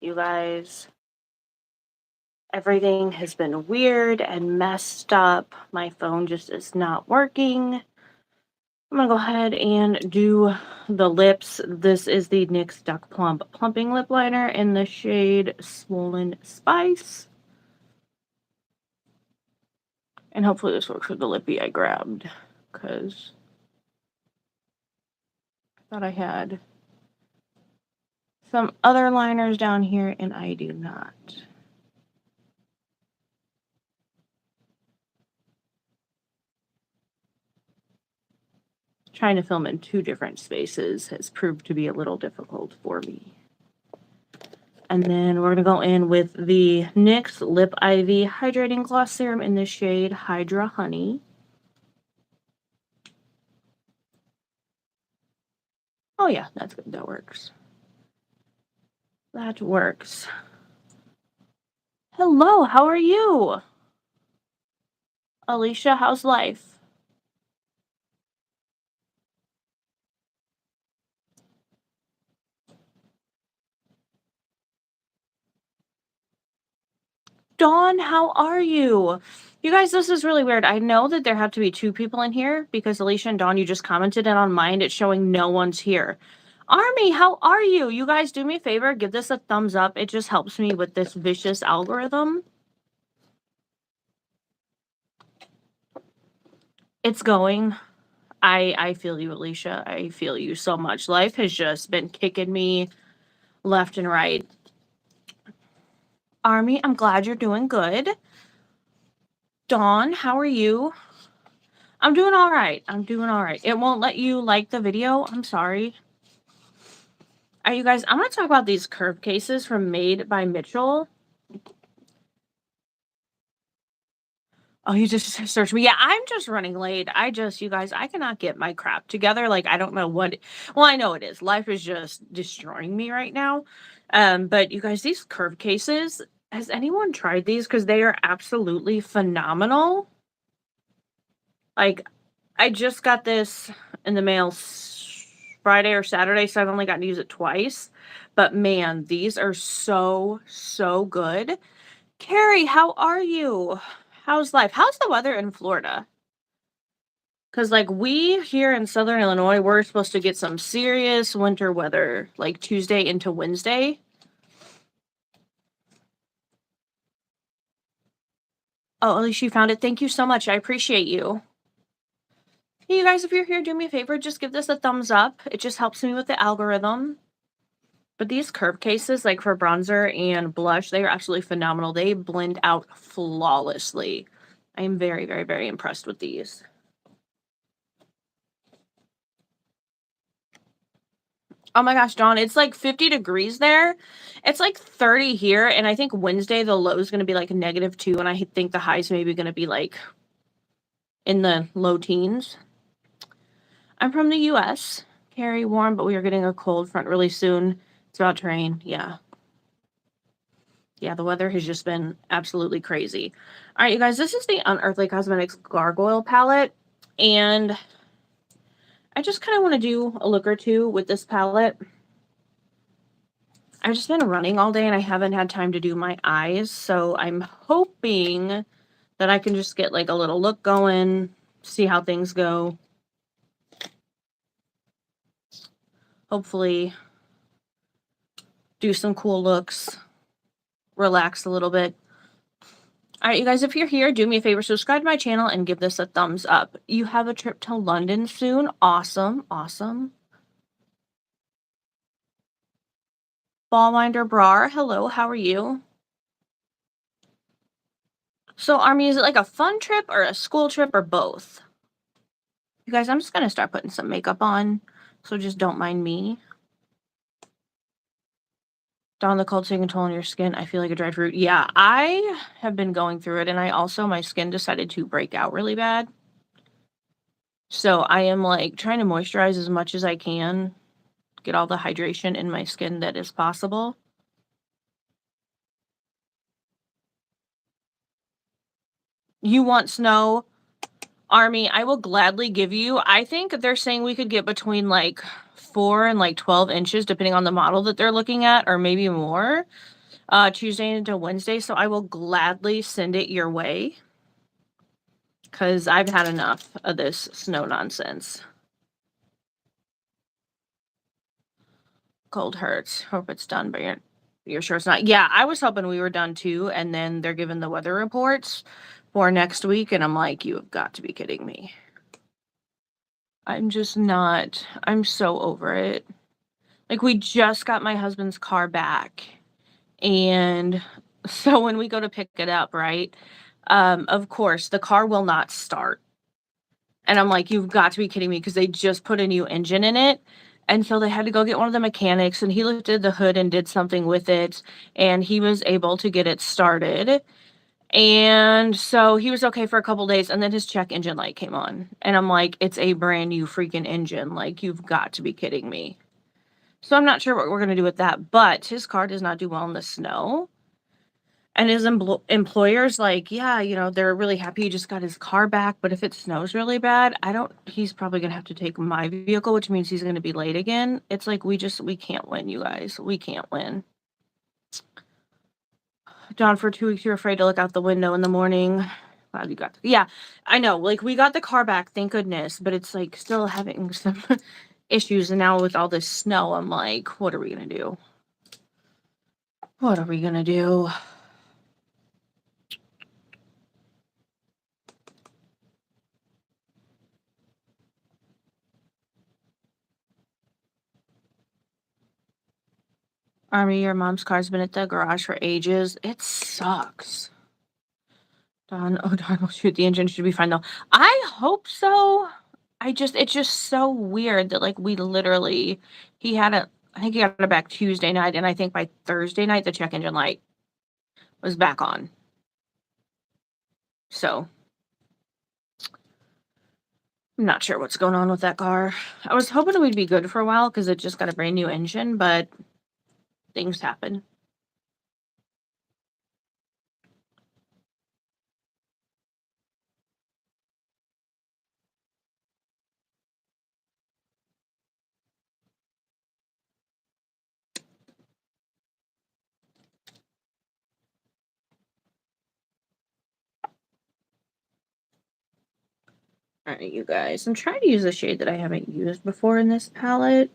you guys. Everything has been weird and messed up. My phone just is not working. I'm gonna go ahead and do the lips. This is the NYX Duck Plump Plumping Lip Liner in the shade Swollen Spice. And hopefully this works with the lippy I grabbed, because I thought I had some other liners down here and I do not. Trying to film in two different spaces has proved to be a little difficult for me. And then we're going to go in with the NYX Lip Ivy Hydrating Gloss Serum in the shade Hydra Honey. Oh yeah, that's good. That works. That works. Hello, how are you? Alicia, how's life? Dawn, how are you? You guys, this is really weird. I know that there have to be two people in here because Alicia and Dawn, you just commented, and on mine it's showing no one's here. Army, how are you? You guys, do me a favor, give this a thumbs up. It just helps me with this vicious algorithm. It's going. I feel you, Alicia. I feel you so much. Life has just been kicking me left and right. Army, I'm glad you're doing good. Dawn, how are you? I'm doing all right. I'm doing all right. It won't let you like the video. I'm sorry. All right, you guys, I'm going to talk about these curve cases from Made by Mitchell. Oh, you just searched me. Yeah, I'm just running late. You guys, I cannot get my crap together. Like, I don't know what. Well, I know it is. Life is just destroying me right now. But you guys, these curve cases, has anyone tried these? Because they are absolutely phenomenal. Like, I just got this in the mail Friday or Saturday, so I've only gotten to use it twice. But man, these are so, so good. Carrie, how are you? How's life? How's the weather in Florida? Because, like, we here in Southern Illinois, we're supposed to get some serious winter weather, like Tuesday into Wednesday. Oh, at least you found it. Thank you so much. I appreciate you. Hey, you guys, if you're here, do me a favor. Just give this a thumbs up. It just helps me with the algorithm. But these curve cases, like for bronzer and blush, they are absolutely phenomenal. They blend out flawlessly. I am very, very, very impressed with these. Oh my gosh, Dawn, it's like 50 degrees there. It's like 30 here, and I think Wednesday the low is going to be like -2, and I think the high's maybe going to be like in the low teens. I'm from the US. Carry warm, but we are getting a cold front really soon. It's about to rain. Yeah. Yeah, the weather has just been absolutely crazy. All right, you guys, this is the Unearthly Cosmetics Gargoyle palette, and I just kind of want to do a look or two with this palette. I've just been running all day and I haven't had time to do my eyes, so I'm hoping that I can just get like a little look going, see how things go. Hopefully do some cool looks, relax a little bit. All right, you guys, if you're here, do me a favor, subscribe to my channel and give this a thumbs up. You have a trip to London soon. Awesome, awesome. Ballwinder Brar, hello, how are you? So, Army, is it like a fun trip or a school trip or both? You guys, I'm just going to start putting some makeup on, so just don't mind me. Dawn, the cold taking a toll on your skin. I feel like a dried fruit. Yeah, I have been going through it, and my skin decided to break out really bad. So I am like trying to moisturize as much as I can, get all the hydration in my skin that is possible. You want snow? Army, I will gladly give you. I think they're saying we could get between like 4 and like 12 inches, depending on the model that they're looking at, or maybe more. Tuesday into Wednesday, so I will gladly send it your way because I've had enough of this snow nonsense. Cold hurts. Hope it's done, but you're sure it's not. Yeah, I was hoping we were done too, and then they're giving the weather reports for next week, and I'm like, you have got to be kidding me. I'm just not. I'm so over it. Like, we just got my husband's car back, and so when we go to pick it up, right? Of course, the car will not start. And I'm like, "You've got to be kidding me!" Because they just put a new engine in it, and so they had to go get one of the mechanics, and he lifted the hood and did something with it, and he was able to get it started, and so he was okay for a couple days, and then his check engine light came on, and I'm like, "It's a brand new freaking engine, like, you've got to be kidding me." So I'm not sure what we're gonna do with that, but his car does not do well in the snow. And his employer's like, "Yeah, they're really happy he just got his car back, but if it snows really bad, I don't he's probably gonna have to take my vehicle, which means he's gonna be late again." It's like, we can't win, you guys. We can't win. John, for 2 weeks, you're afraid to look out the window in the morning. Glad you got yeah, I know, like, we got the car back, thank goodness, but it's, like, still having some issues, and now with all this snow, I'm like, "What are we gonna do? What are we gonna do?" Army, your mom's car's been at the garage for ages. It sucks. Don, oh darn, will shoot, the engine should be fine though. I hope so. It's just so weird that like we literally, he had a, I think he got it back Tuesday night, and I think by Thursday night the check engine light was back on. So I'm not sure what's going on with that car. I was hoping we'd be good for a while because it just got a brand new engine, but things happen. All right, you guys. I'm trying to use a shade that I haven't used before in this palette.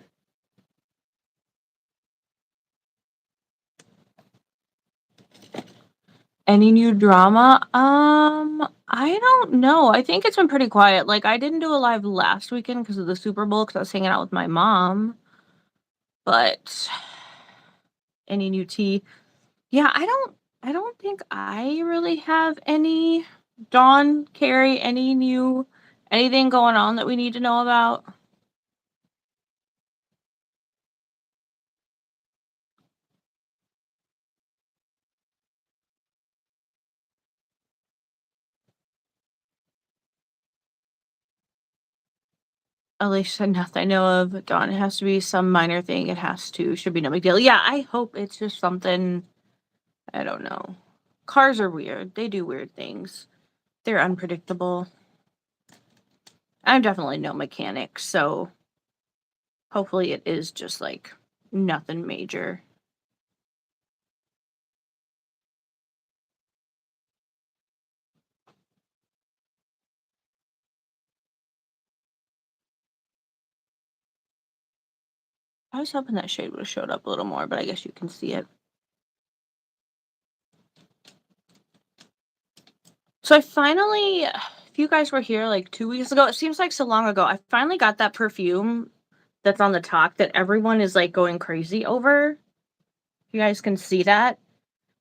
Any new drama? I don't know. I think it's been pretty quiet. Like, I didn't do a live last weekend because of the Super Bowl because I was hanging out with my mom. But any new tea? Yeah, I don't think I really have any. Dawn, Carrie, anything going on that we need to know about? At least enough I know of. Dawn, it has to be some minor thing. Should be no big deal. Yeah, I hope it's just something. I don't know. Cars are weird. They do weird things. They're unpredictable. I'm definitely no mechanic, so hopefully it is just like nothing major. I was hoping that shade would have showed up a little more, but I guess you can see it. So I finally, if you guys were here like 2 weeks ago, it seems like so long ago, I finally got that perfume that's on the top that everyone is like going crazy over. You guys can see that.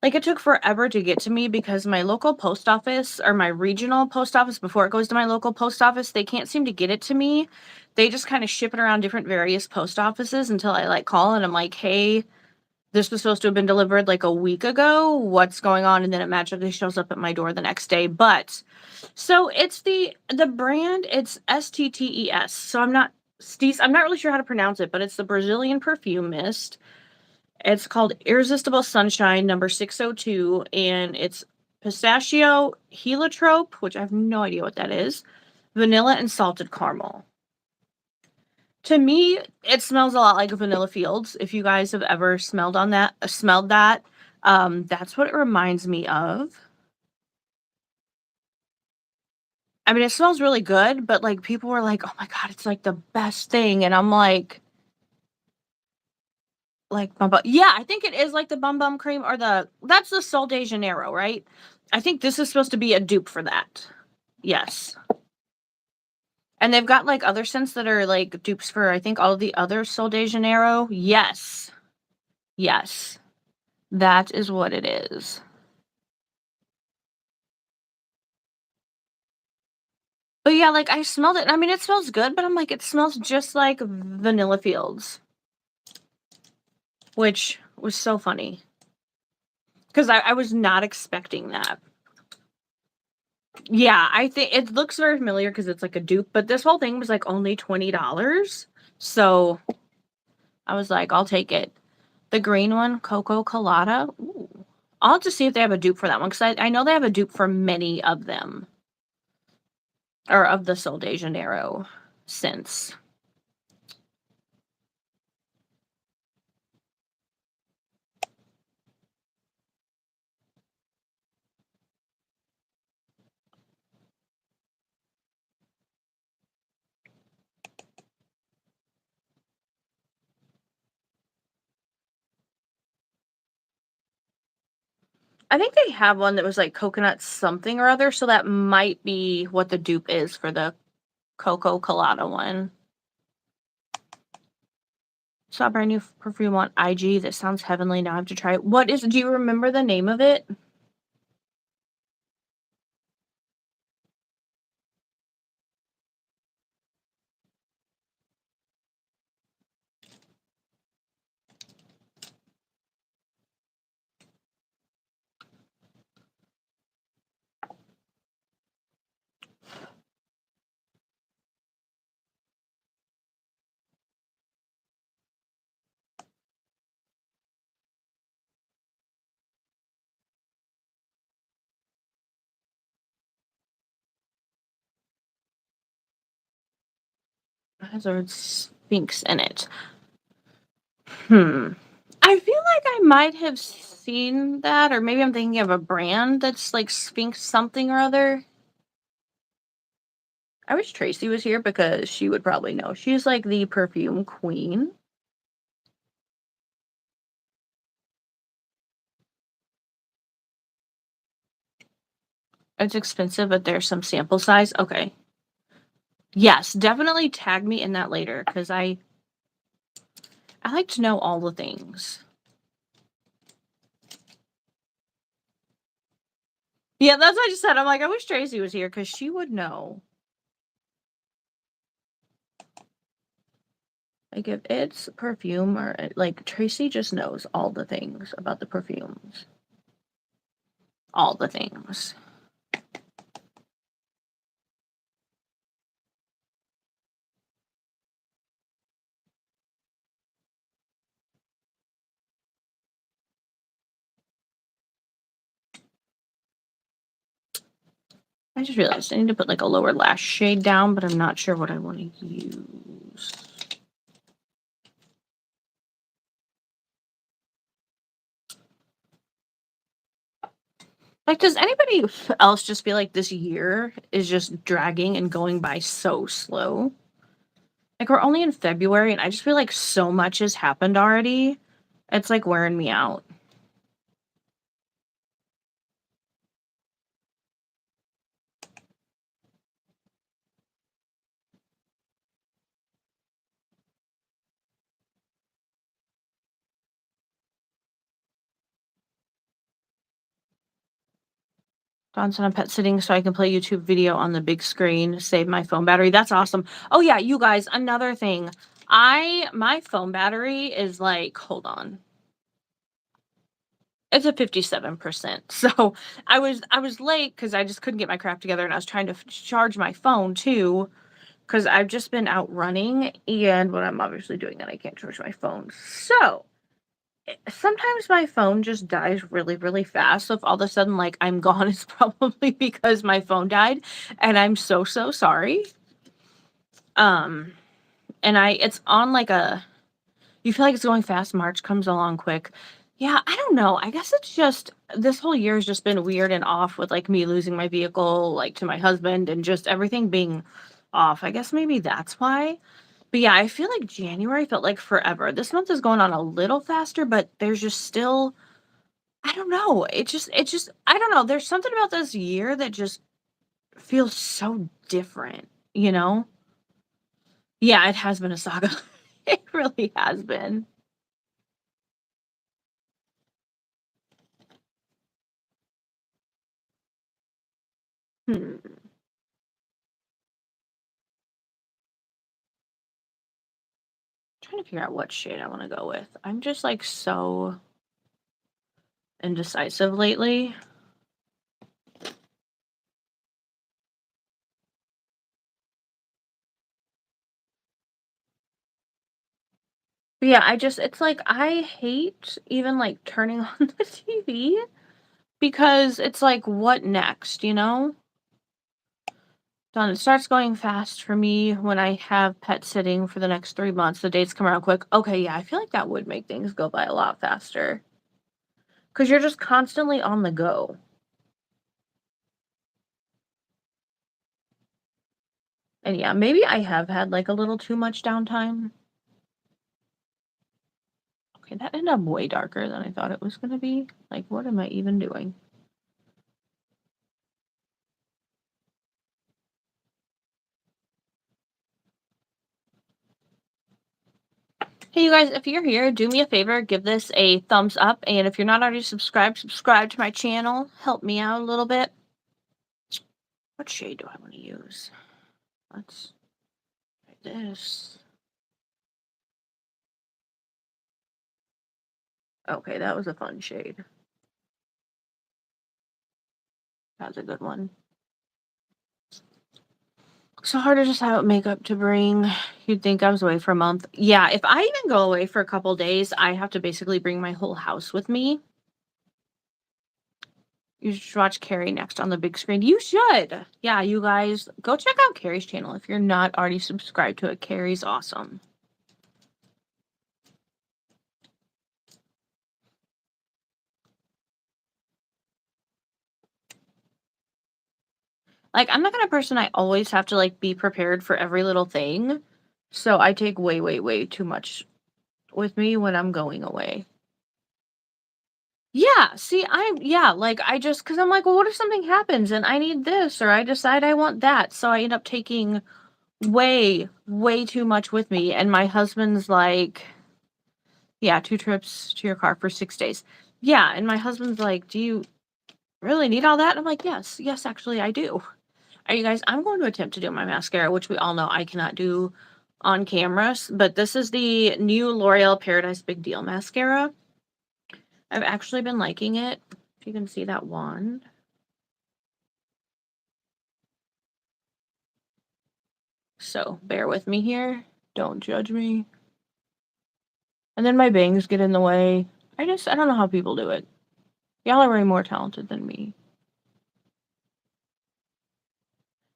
Like, it took forever to get to me because my local post office or my regional post office before it goes to my local post office, they can't seem to get it to me. They just kind of ship it around different various post offices until I like call and I'm like, "Hey, this was supposed to have been delivered like a week ago. What's going on?" And then it magically shows up at my door the next day. But so it's the brand, it's STTES. So I'm not really sure how to pronounce it, but it's the Brazilian perfume mist. It's called Irresistible Sunshine number 602, and it's pistachio, heliotrope, which I have no idea what that is, vanilla, and salted caramel. To me, it smells a lot like Vanilla Fields. If you guys have ever smelled that, That's what it reminds me of. I mean, it smells really good, but, like, people were like, "Oh my god, it's, like, the best thing," and I'm like, Bum Bum yeah, I think it is like the Bum Bum Cream or that's the Sol de Janeiro, right? I think this is supposed to be a dupe for that. Yes. And they've got, like, other scents that are, like, dupes for, I think, all the other Sol de Janeiro. Yes. Yes. That is what it is. But yeah, like, I smelled it, and I mean, it smells good, but I'm like, it smells just like Vanilla Fields, which was so funny because I was not expecting that. Yeah, I think it looks very familiar because it's like a dupe, but this whole thing was like only $20. So I was like, I'll take it. The green one, Coco Colada. Ooh. I'll have to see if they have a dupe for that one because I know they have a dupe for many of them or of the Sol de Janeiro scents. I think they have one that was like coconut something or other, so that might be what the dupe is for the Coco Colada one. Saw a brand new perfume on IG that sounds heavenly. Now I have to try it. Do you remember the name of it? It has the word Sphinx in it. I feel like I might have seen that, or maybe I'm thinking of a brand that's like Sphinx something or other. I wish Tracy was here because she would probably know. She's like the perfume queen. It's expensive, but there's some sample size. Okay. Yes, definitely tag me in that later because I like to know all the things. Yeah, that's what I just said. I'm like, I wish Tracy was here because she would know. Like if it's perfume or like Tracy just knows all the things about the perfumes. All the things. I just realized I need to put like a lower lash shade down, but I'm not sure what I want to use. Like, does anybody else just feel like this year is just dragging and going by so slow? Like, we're only in February, and I just feel like so much has happened already. It's like wearing me out. Dawn's on pet sitting so I can play YouTube video on the big screen, save my phone battery. That's awesome. Oh yeah, you guys, another thing. My phone battery is like, hold on. It's a 57%. So I was late because I just couldn't get my crap together and I was trying to charge my phone too. Because I've just been out running and when I'm obviously doing that, I can't charge my phone. So sometimes my phone just dies really, really fast. So if all of a sudden like I'm gone, it's probably because my phone died, and I'm so so sorry. Um, and it's on like a. You feel like it's going fast. March comes along quick. Yeah, I don't know. I guess it's just this whole year has just been weird and off with like me losing my vehicle, like to my husband, and just everything being off. I guess maybe that's why. But yeah, I feel like January felt like forever. This month is going on a little faster, but there's just still, I don't know. I don't know. There's something about this year that just feels so different, you know? Yeah, it has been a saga. It really has been. Hmm. Trying to figure out what shade I want to go with. I'm just like so indecisive lately. But yeah, it's like I hate even like turning on the TV because it's like, what next, you know? Done. It starts going fast for me when I have pet sitting for the next 3 months. The dates come around quick. Okay, yeah, I feel like that would make things go by a lot faster because you're just constantly on the go. And yeah, maybe I have had like a little too much downtime. Okay, that ended up way darker than I thought it was going to be. Like, what am I even doing? Hey, you guys, if you're here, do me a favor, give this a thumbs up. And if you're not already subscribed, subscribe to my channel. Help me out a little bit. What shade do I want to use? Let's try this. Okay, that was a fun shade. That's a good one. So hard to just have makeup to bring. You'd think I was away for a month. Yeah, if I even go away for a couple days, I have to basically bring my whole house with me. You should watch Carrie next on the big screen. You should. Yeah, you guys, go check out Carrie's channel if you're not already subscribed to it. Carrie's awesome. Like, I'm the kind of person I always have to like be prepared for every little thing. So I take way, way, way too much with me when I'm going away. Yeah, see, like I just cuz I'm like, well, what if something happens and I need this or I decide I want that. So I end up taking way, way too much with me and my husband's like, yeah, 2 trips to your car for 6 days. Yeah, and my husband's like, "Do you really need all that?" And I'm like, "Yes, yes, actually I do." Are you guys I'm going to attempt to do my mascara, which we all know I cannot do on cameras, but this is the new L'Oreal Paradise Big Deal mascara. I've actually been liking it. If you can see that wand. So bear with me here. Don't judge me. And then my bangs get in the way. I don't know how people do it. Y'all are way more talented than me.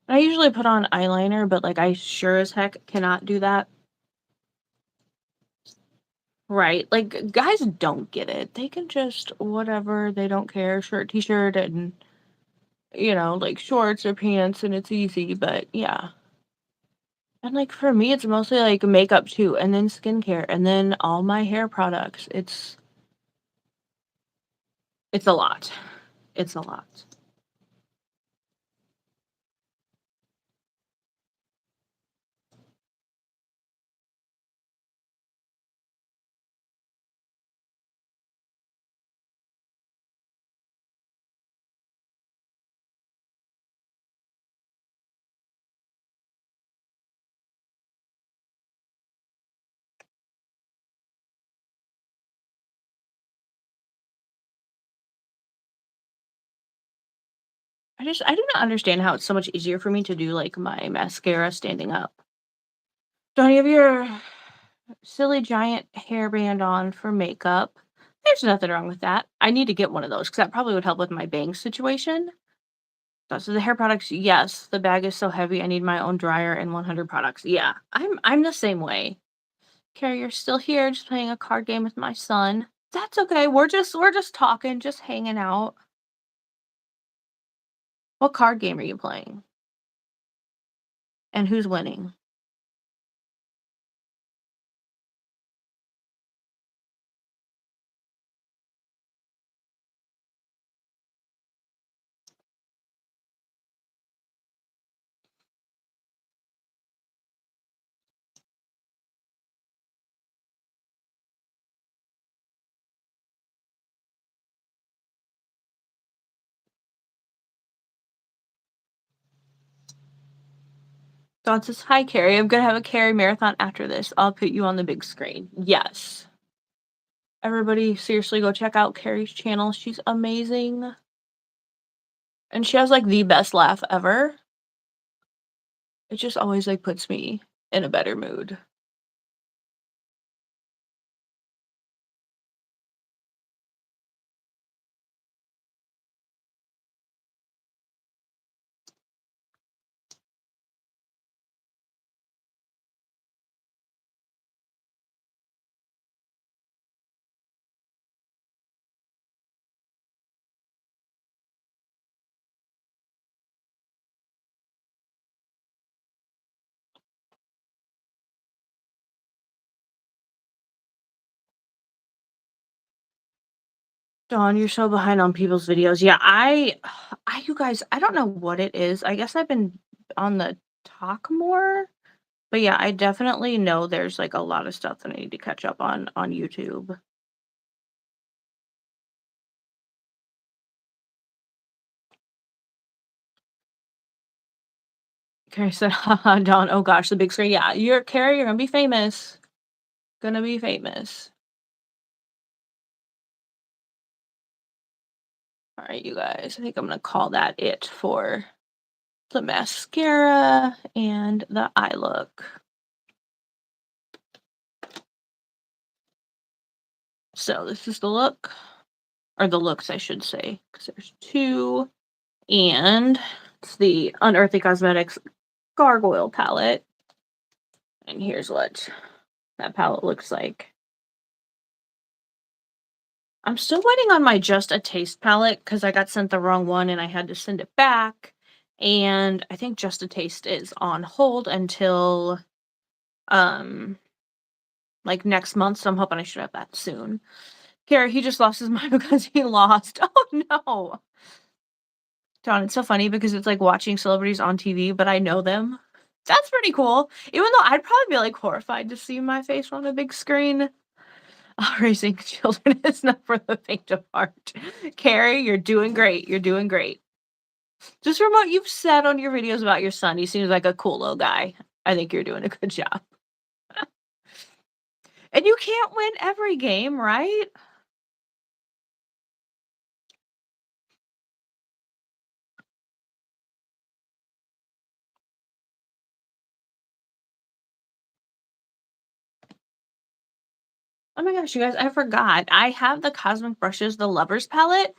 I usually put on eyeliner, but like I sure as heck cannot do that. Right. Like guys don't get it. They can just whatever, they don't care, shirt, t-shirt and like shorts or pants and it's easy, but yeah. And like for me it's mostly like makeup too and then skincare and then all my hair products. It's a lot. It's a lot. I do not understand how it's so much easier for me to do like my mascara standing up. Don't you have your silly giant hairband on for makeup? There's nothing wrong with that. I need to get one of those because that probably would help with my bangs situation. So the hair products, yes. The bag is so heavy. I need my own dryer and 100 products. Yeah, I'm the same way. Carrie, you're still here, just playing a card game with my son. That's okay. We're just talking, just hanging out. What card game are you playing? And who's winning? Dawn says, "Hi, Carrie. I'm gonna have a Carrie marathon after this. I'll put you on the big screen." Yes. Everybody, seriously, go check out Carrie's channel. She's amazing. And she has like the best laugh ever. It just always like puts me in a better mood. Dawn, you're so behind on people's videos. Yeah, you guys, I don't know what it is. I guess I've been on the talk more, but yeah, I definitely know there's like a lot of stuff that I need to catch up on YouTube. Carrie said, haha, Dawn, oh gosh, the big screen. Yeah, you're Carrie, you're gonna be famous. Gonna be famous. All right, you guys. I think I'm gonna call that it for the mascara and the eye look. So this is the look, or the looks, I should say, because there's two. And it's the Unearthly Cosmetics Gargoyle palette. And here's what that palette looks like. I'm still waiting on my Just a Taste palette because I got sent the wrong one and I had to send it back. And I think Just a Taste is on hold until um like next month. So I'm hoping I should have that soon. Gary, he just lost his mind because he lost. Oh no. John, it's so funny because it's like watching celebrities on TV, but I know them. That's pretty cool. Even though I'd probably be like horrified to see my face on a big screen. Raising children is not for the faint of heart. Carrie, you're doing great. You're doing great. Just from what you've said on your videos about your son, he seems like a cool little guy. I think you're doing a good job. And you can't win every game, right? Oh my gosh, you guys, I forgot. I have the Cosmic Brushes, the Lovers palette,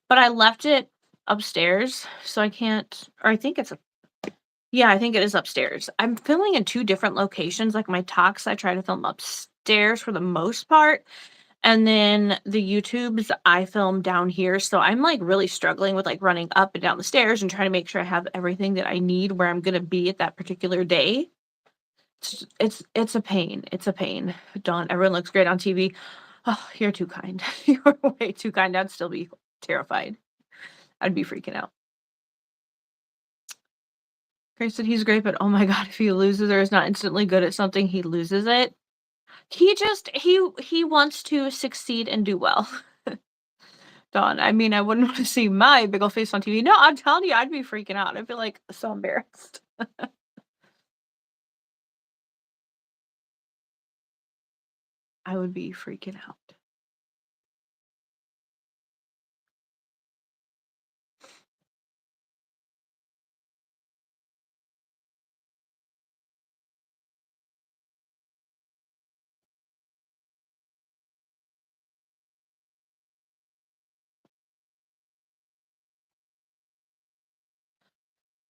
but I left it upstairs, so I can't, or I think it's, yeah, I think it is upstairs. I'm filming in two different locations. Like my talks, I try to film upstairs for the most part. And then the YouTubes, I film down here. So I'm like really struggling with like running up and down the stairs and trying to make sure I have everything that I need where I'm going to be at that particular day. It's a pain. It's a pain. Dawn, everyone looks great on TV. Oh, you're too kind. You're way too kind. I'd still be terrified. I'd be freaking out. Grace said he's great, but oh my god, if he loses or is not instantly good at something, he loses it. He wants to succeed and do well. Dawn, I mean, I wouldn't want to see my big old face on TV. No, I'm telling you, I'd be freaking out. I'd be like so embarrassed. I would be freaking out.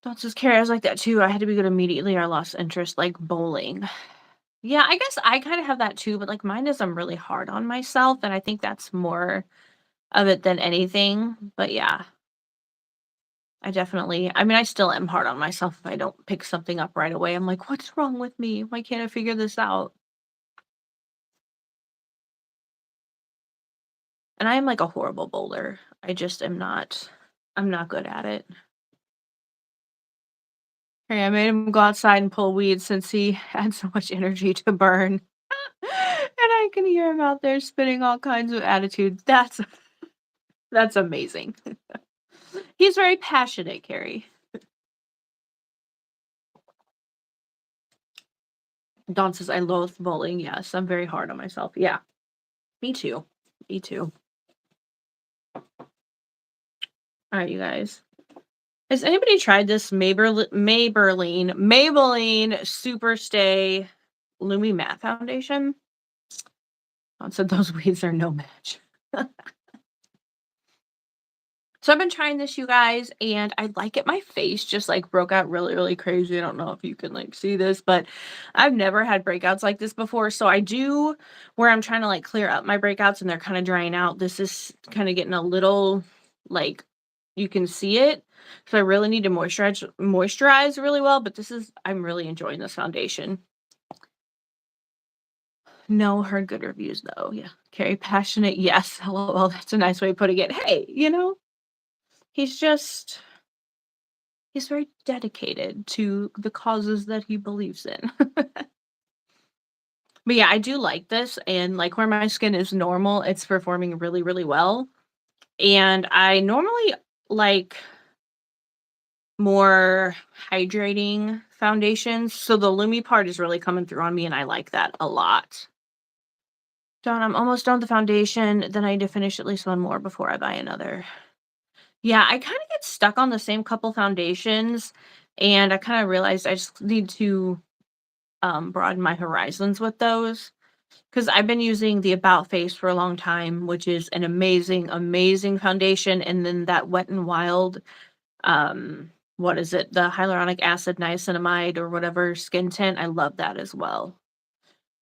Dawn says, Carrie, I was like that too. I had to be good immediately. I lost interest like bowling. Yeah, I guess I kind of have that too, but like mine is I'm really hard on myself, and I think that's more of it than anything. But yeah, I mean, I still am hard on myself if I don't pick something up right away. I'm like, what's wrong with me? Why can't I figure this out? And I am like a horrible bowler. I just am not, I'm not good at it. Hey, I made him go outside and pull weeds since he had so much energy to burn. And I can hear him out there spitting all kinds of attitudes. That's amazing. He's very passionate, Carrie. Dawn says, I loathe bowling. Yes, I'm very hard on myself. Yeah, me too. Me too. All right, you guys. Has anybody tried this Maybelline Super Stay Lumi Matte Foundation? Dawn said those weeds are no match. So I've been trying this, you guys, and I like it. My face just like broke out really, really crazy. I don't know if you can like see this, but I've never had breakouts like this before. So I do where I'm trying to like clear up my breakouts and they're kind of drying out. This is kind of getting a little like you can see it. So I really need to moisturize really well, but I'm really enjoying this foundation. No, heard good reviews though. Yeah. Carrie passionate. Yes. Hello. Well, that's a nice way of putting it. Hey, he's just he's very dedicated to the causes that he believes in. But yeah, I do like this, and like where my skin is normal, it's performing really, really well. And I normally like more hydrating foundations. So the Lumi part is really coming through on me, and I like that a lot. Done. I'm almost done with the foundation. Then I need to finish at least one more before I buy another. Yeah, I kind of get stuck on the same couple foundations, and I kind of realized I just need to broaden my horizons with those. Because I've been using the About Face for a long time, which is an amazing, amazing foundation. And then that Wet and Wild, what is it? The hyaluronic acid niacinamide or whatever skin tint. I love that as well.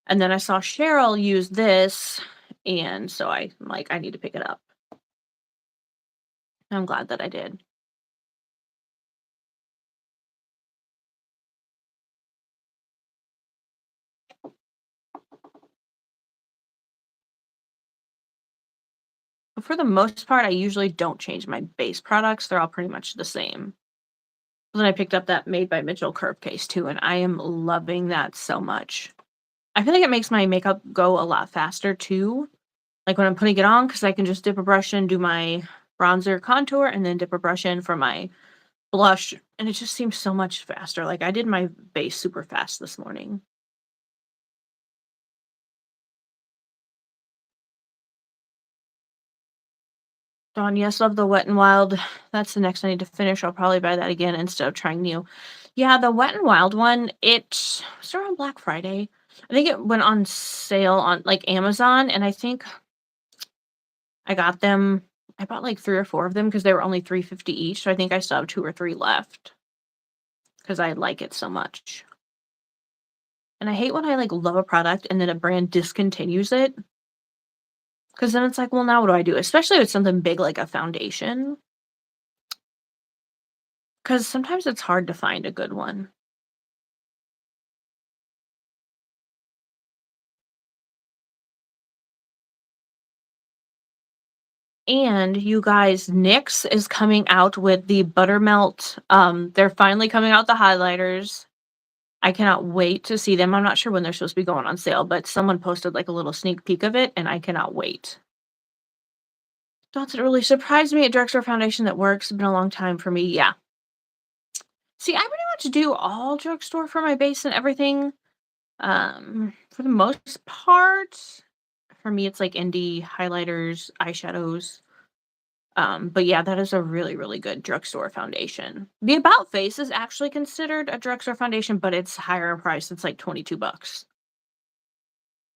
And then I saw Cheryl use this, and so I'm like, I need to pick it up. I'm glad that I did. But for the most part, I usually don't change my base products. They're all pretty much the same. Then I picked up that Made by Mitchell curve case too, and I am loving that so much. I feel like it makes my makeup go a lot faster too. Like when I'm putting it on, because I can just dip a brush in, do my bronzer contour, and then dip a brush in for my blush. And it just seems so much faster. Like I did my base super fast this morning. Dawn, yes, love the Wet and Wild. That's the next I need to finish. I'll probably buy that again instead of trying new. Yeah, the Wet and Wild one, it was around Black Friday. I think it went on sale on like Amazon, and I think I got them. I bought like 3 or 4 of them because they were only 3.50 each. So I think I still have 2 or 3 left because I like it so much. And I hate when I like love a product and then a brand discontinues it because then it's like, well, now what do I do? Especially with something big like a foundation, because sometimes it's hard to find a good one. And you guys, NYX is coming out with the Buttermelt. They're finally coming out the highlighters. I cannot wait to see them. I'm not sure when they're supposed to be going on sale, but someone posted like a little sneak peek of it, and I cannot wait. Dots it really surprised me at drugstore foundation that works. It's been a long time for me. Yeah. See, I pretty much do all drugstore for my base and everything. For the most part, for me, it's like indie highlighters, eyeshadows. But yeah, that is a really, really good drugstore foundation. The About Face is actually considered a drugstore foundation, but it's higher in price. It's like 22 bucks.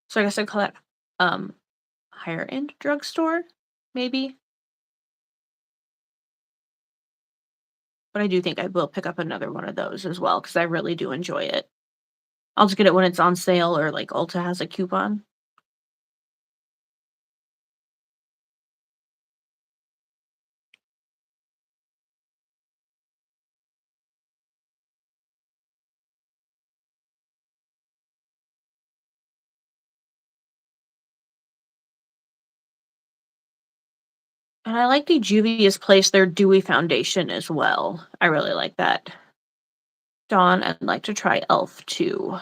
So I guess I'd call that um higher end drugstore, maybe. But I do think I will pick up another one of those as well because I really do enjoy it. I'll just get it when it's on sale or, like, Ulta has a coupon. And I like the Juvia's Place, their dewy foundation as well. I really like that. Dawn, I'd like to try Elf too.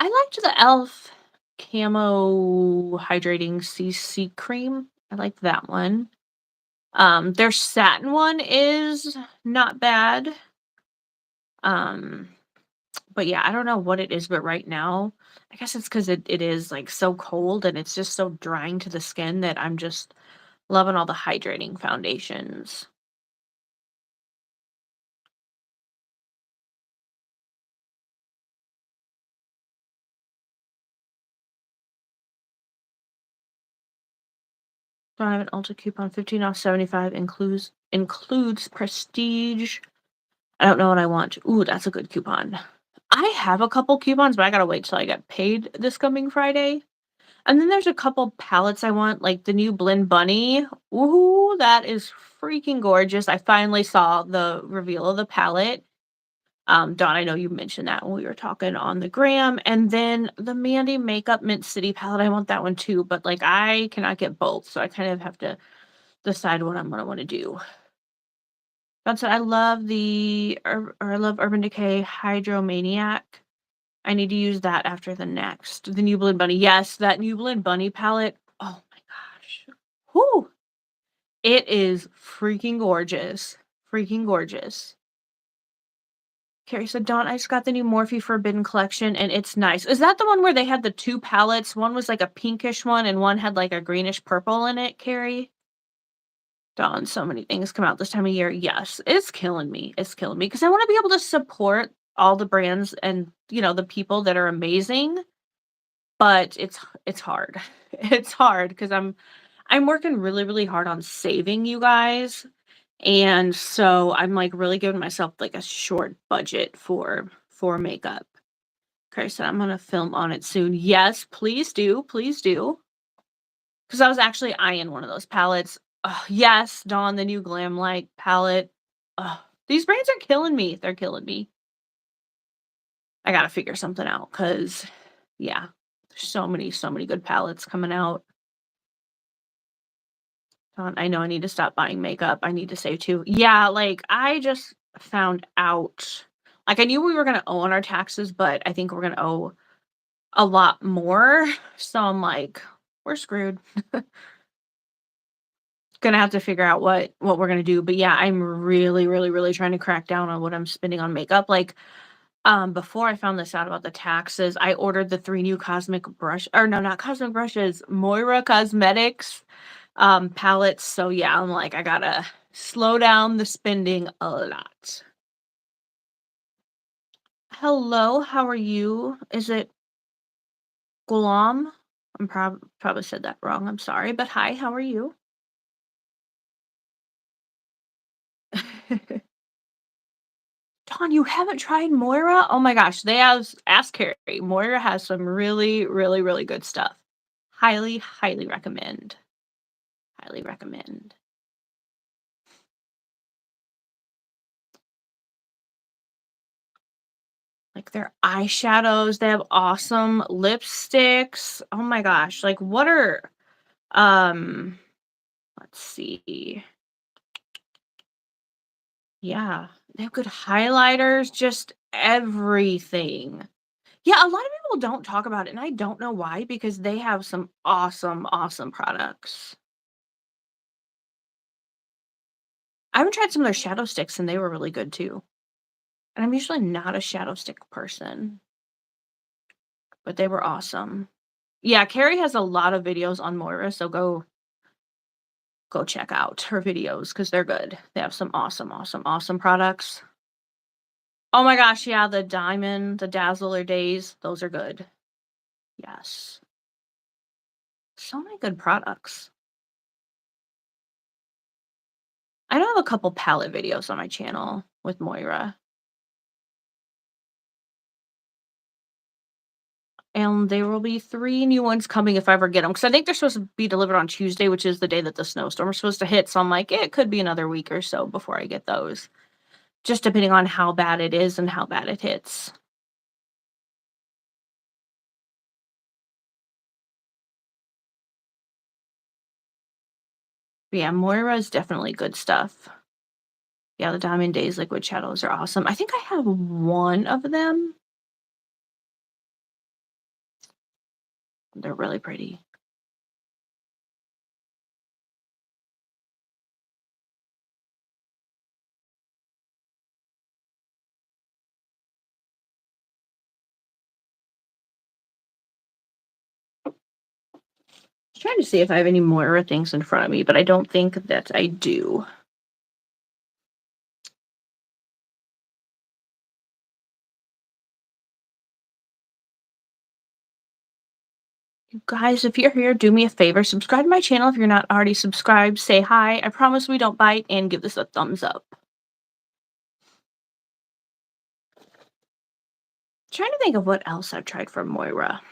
I liked the Elf Camo Hydrating CC Cream. I like that one. Their satin one is not bad. Um, but yeah, I don't know what it is, but right now, I guess it's because it is like so cold and it's just so drying to the skin that I'm just loving all the hydrating foundations. So I have an Ulta coupon, 15 off 75 includes prestige. I don't know what I want. Ooh, that's a good coupon. I have a couple coupons, but I gotta wait till I get paid this coming Friday. And then there's a couple palettes I want, like the new Blend Bunny. Ooh, that is freaking gorgeous. I finally saw the reveal of the palette. Dawn, I know you mentioned that when we were talking on the gram. And then the Mandy Makeup Mint City palette, I want that one too, but like I cannot get both, so I kind of have to decide what I'm gonna want to do. That's I love I love Urban Decay Hydromaniac. I need to use that after the next. The New Blend Bunny. Yes, that New Blend Bunny palette. Oh my gosh. Whoo! It is freaking gorgeous. Freaking gorgeous. Carrie said, Dawn, I just got the new Morphe Forbidden collection and it's nice. Is that the one where they had the two palettes? One was like a pinkish one and one had like a greenish purple in it, Carrie? Dawn, so many things come out this time of year. Yes, it's killing me. It's killing me because I want to be able to support all the brands and the people that are amazing, but it's hard. It's hard because I'm working really, really hard on saving you guys. And so I'm like really giving myself like a short budget for makeup. Okay, so I'm gonna film on it soon. Yes, please do. Please do. Because I was actually eyeing one of those palettes. Yes, Dawn, the new Glam Light palette. Ugh, these brands are killing me. They're killing me. I gotta figure something out because, yeah, there's so many good palettes coming out. I know I need to stop buying makeup. I need to save too. Yeah, like I just found out. Like I knew we were gonna owe on our taxes, but I think we're gonna owe a lot more. So I'm like, we're screwed. Gonna have to figure out what we're gonna do. But yeah, I'm really, really, really trying to crack down on what I'm spending on makeup. Like, before I found this out about the taxes, I ordered the 3 new cosmic brush or no, not cosmic brushes, Moira Cosmetics, palettes. So yeah, I'm like, I gotta slow down the spending a lot. Hello, how are you? Is it Gulam? I'm probably said that wrong. I'm sorry, but hi, how are you? Dawn, you haven't tried Moira? Oh my gosh, they have ask Carrie. Moira has some really, really, really good stuff. Highly, highly recommend. Highly recommend. Like their eyeshadows, they have awesome lipsticks. Oh my gosh, like what are um let's see. Yeah, they have good highlighters, just everything. Yeah, a lot of people don't talk about it, and I don't know why because they have some awesome, awesome products. I haven't tried some of their shadow sticks, and they were really good too. And I'm usually not a shadow stick person, but they were awesome. Yeah, Carrie has a lot of videos on Moira, so go check out her videos because they're good. They have some awesome, awesome, awesome products. Oh my gosh, yeah, the diamond, the dazzler days, those are good. Yes. So many good products. I know I have a couple palette videos on my channel with Moira. And there will be 3 new ones coming if I ever get them, because I think they're supposed to be delivered on Tuesday, which is the day that the snowstorm is supposed to hit, so I'm like, it could be another week or so before I get those, just depending on how bad it is and how bad it hits. But yeah, Moira is definitely good stuff. Yeah, the Diamond Days liquid shadows are awesome. I think I have one of them. They're really pretty. Trying to see if I have any Moira things in front of me, but I don't think that I do. You guys, if you're here, do me a favor, subscribe to my channel if you're not already subscribed. Say hi. I promise we don't bite, and give this a thumbs up. Trying to think of what else I've tried from Moira.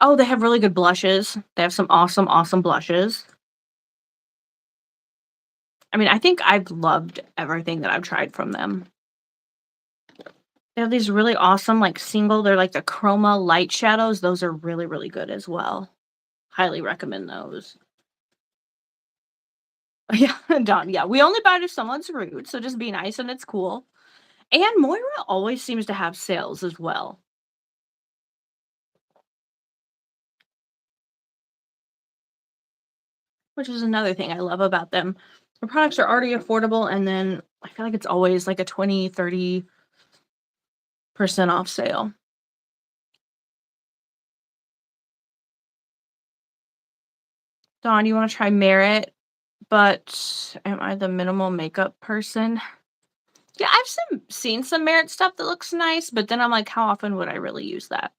Oh, they have really good blushes. They have some awesome, awesome blushes. I mean, I think I've loved everything that I've tried from them. They have these really awesome, like, they're like the chroma light shadows. Those are really, really good as well. Highly recommend those. Yeah, done. Yeah, we only buy it if someone's rude, so just be nice and it's cool. And Moira always seems to have sales as well, which is another thing I love about them. The products are already affordable, and then I feel like it's always like a 20-30% off sale. Dawn, you want to try Merit, but am I the minimal makeup person? Yeah, I've seen some Merit stuff that looks nice, but then I'm like, how often would I really use that?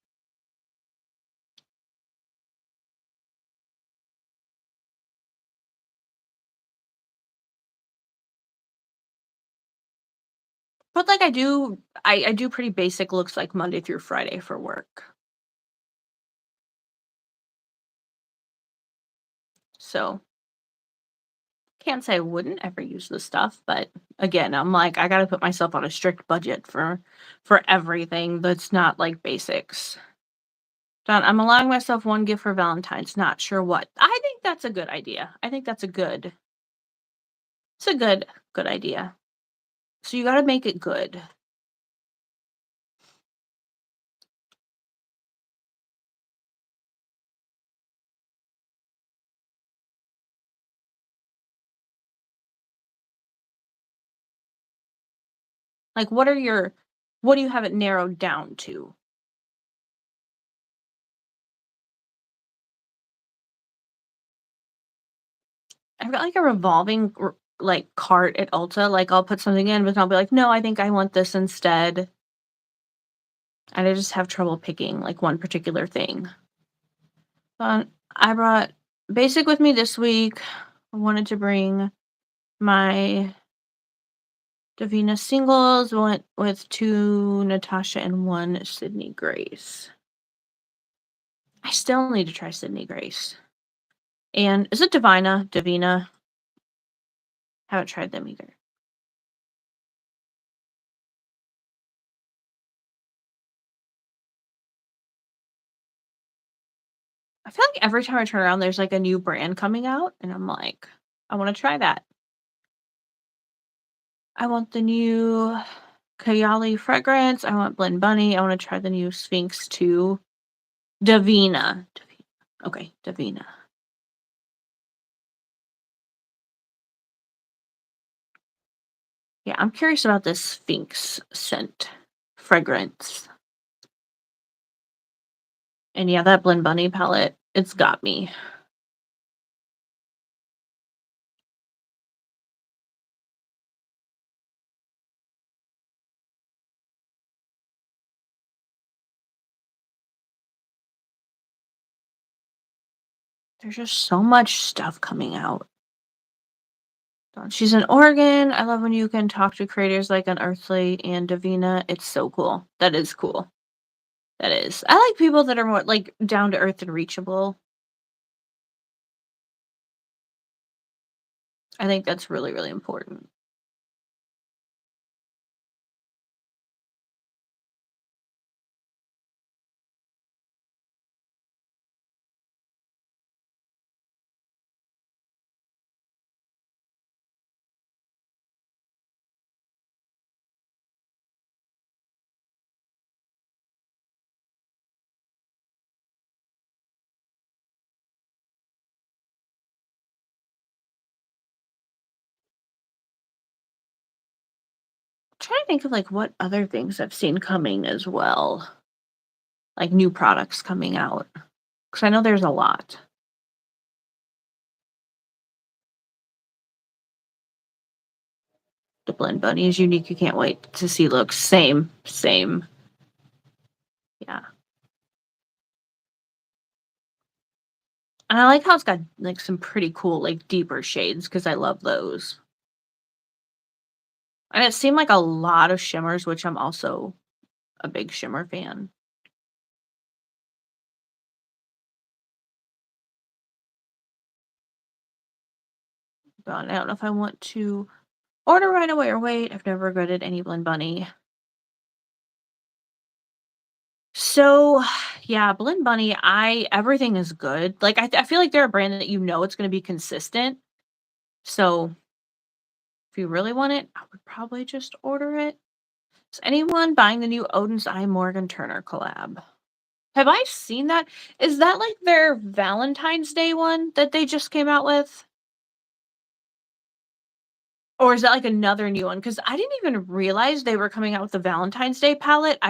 But like I do pretty basic looks like Monday through Friday for work. So can't say I wouldn't ever use this stuff, but again, I'm like, I gotta put myself on a strict budget for everything that's not like basics. Done. I'm allowing myself one gift for Valentine's, not sure what. I think that's a good idea. I think that's a good it's a good idea. So you gotta make it good. Like what do you have it narrowed down to? I've got like a revolving like cart at Ulta. Like I'll put something in, but I'll be like, no, I think I want this instead. And I just have trouble picking like one particular thing. But I brought basic with me this week. I wanted to bring my Davina singles, went with two Natasha and one Sydney Grace. I still need to try Sydney Grace. And is it Divina? Davina? Haven't tried them either. I feel like every time I turn around, there's like a new brand coming out, and I'm like, I want to try that. I want the new Kayali fragrance. I want Blend Bunny. I want to try the new Sphinx too. Davina. Okay, Davina. Yeah, I'm curious about this Sphinx scent fragrance. And yeah, that Blend Bunny palette, it's got me. There's just so much stuff coming out. She's in Oregon. I love when you can talk to creators like Unearthly and Davina. It's so cool. That is cool. That is. I like people that are more, like, down to earth and reachable. I think that's really, really important. Trying to think of, like, what other things I've seen coming as well, like new products coming out, because I know there's a lot. The Blend Bunny is unique, you can't wait to see looks. Same, same. Yeah. And I like how it's got, like, some pretty cool, like, deeper shades because I love those. And it seemed like a lot of shimmers, which I'm also a big shimmer fan. But I don't know if I want to order right away or wait. I've never regretted any Blend Bunny. So, yeah, Blend Bunny, I everything is good. Like, I feel like they're a brand that you know it's gonna be consistent. So, if you really want it, I would probably just order it. Is anyone buying the new Odin's Eye Morgan Turner collab? Have I seen that? Is that, like, their Valentine's Day one that they just came out with? Or is that, like, another new one? Because I didn't even realize they were coming out with the Valentine's Day palette. I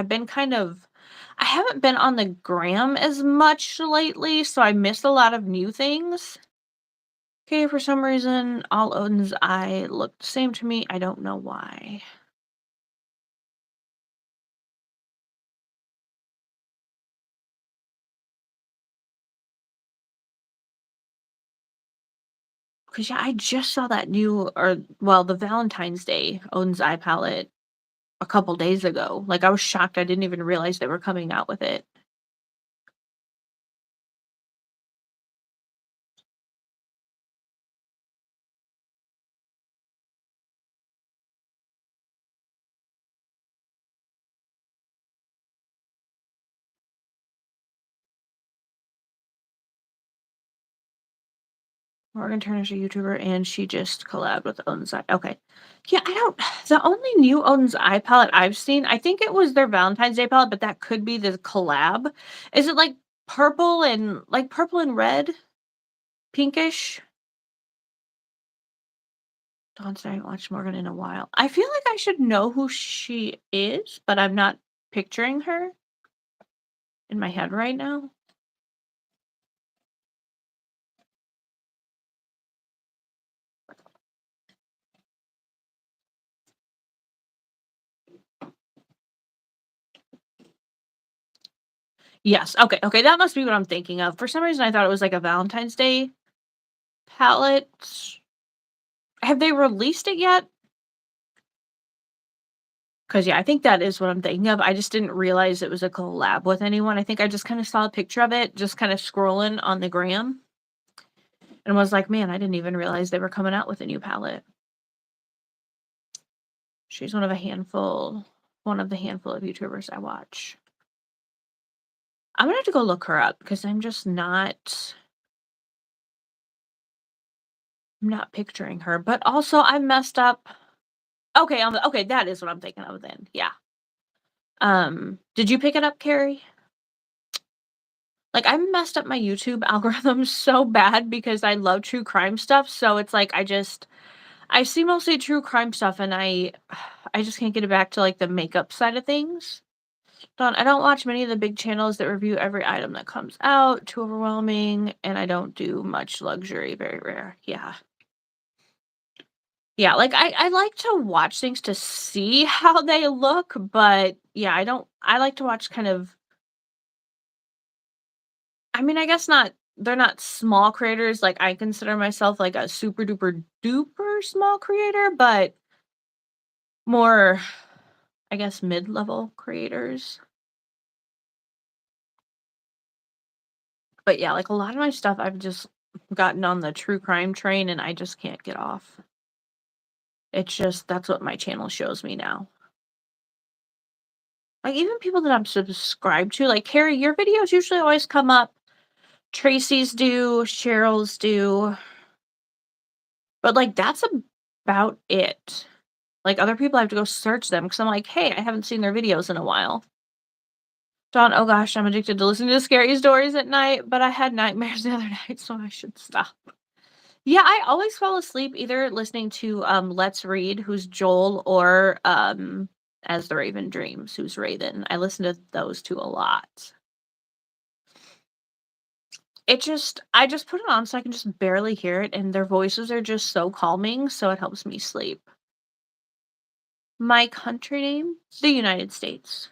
haven't been on the gram as much lately, so I missed a lot of new things. Okay, for some reason, all Odin's Eye look the same to me. I don't know why. Because, yeah, I just saw that new, or, well, the Valentine's Day Odin's Eye palette a couple days ago. Like, I was shocked I didn't even realize they were coming out with it. Morgan Turner's a YouTuber, and she just collabed with Odin's Eye. Okay. Yeah, I don't the only new Odin's Eye palette I've seen, I think it was their Valentine's Day palette, but that could be the collab. Is it, like, purple and red? Pinkish? Dawn's I haven't watched Morgan in a while. I feel like I should know who she is, but I'm not picturing her in my head right now. Yes, okay, okay, that must be what I'm thinking of. For some reason, I thought it was, like, a Valentine's Day palette. Have they released it yet? 'Cause, yeah, I think that is what I'm thinking of. I just didn't realize it was a collab with anyone. I think I just kinda saw a picture of it, just kinda scrolling on the gram, and was like, "Man, I didn't even realize they were coming out with a new palette." She's one of the handful of YouTubers I watch. I'm gonna have to go look her up because I'm not picturing her, but also I messed up. Okay, that is what I'm thinking of then, yeah. Did you pick it up, Carrie? Like, I messed up my YouTube algorithm so bad because I love true crime stuff, so it's like I see mostly true crime stuff, and I just can't get it back to, like, the makeup side of things. I don't watch many of the big channels that review every item that comes out, too overwhelming, and I don't do much luxury, very rare. Yeah. Yeah, like, I like to watch things to see how they look, but, yeah, I like to watch kind of, I mean, I guess not, they're not small creators, like, I consider myself, like, a super duper duper small creator, but more, I guess, mid-level creators. But yeah, like a lot of my stuff, I've just gotten on the true crime train and I just can't get off. It's just that's what my channel shows me now. Like even people that I'm subscribed to, like Carrie, your videos usually always come up. Tracy's do, Cheryl's do, but like that's about it. Like other people I have to go search them because I'm like, hey, I haven't seen their videos in a while. Dawn, oh gosh, I'm addicted to listening to scary stories at night, but I had nightmares the other night, so I should stop. Yeah, I always fall asleep either listening to Let's Read, who's Joel, or As the Raven Dreams, who's Raven. I listen to those two a lot. I just put it on so I can just barely hear it, and their voices are just so calming, so it helps me sleep. My country name? The United States.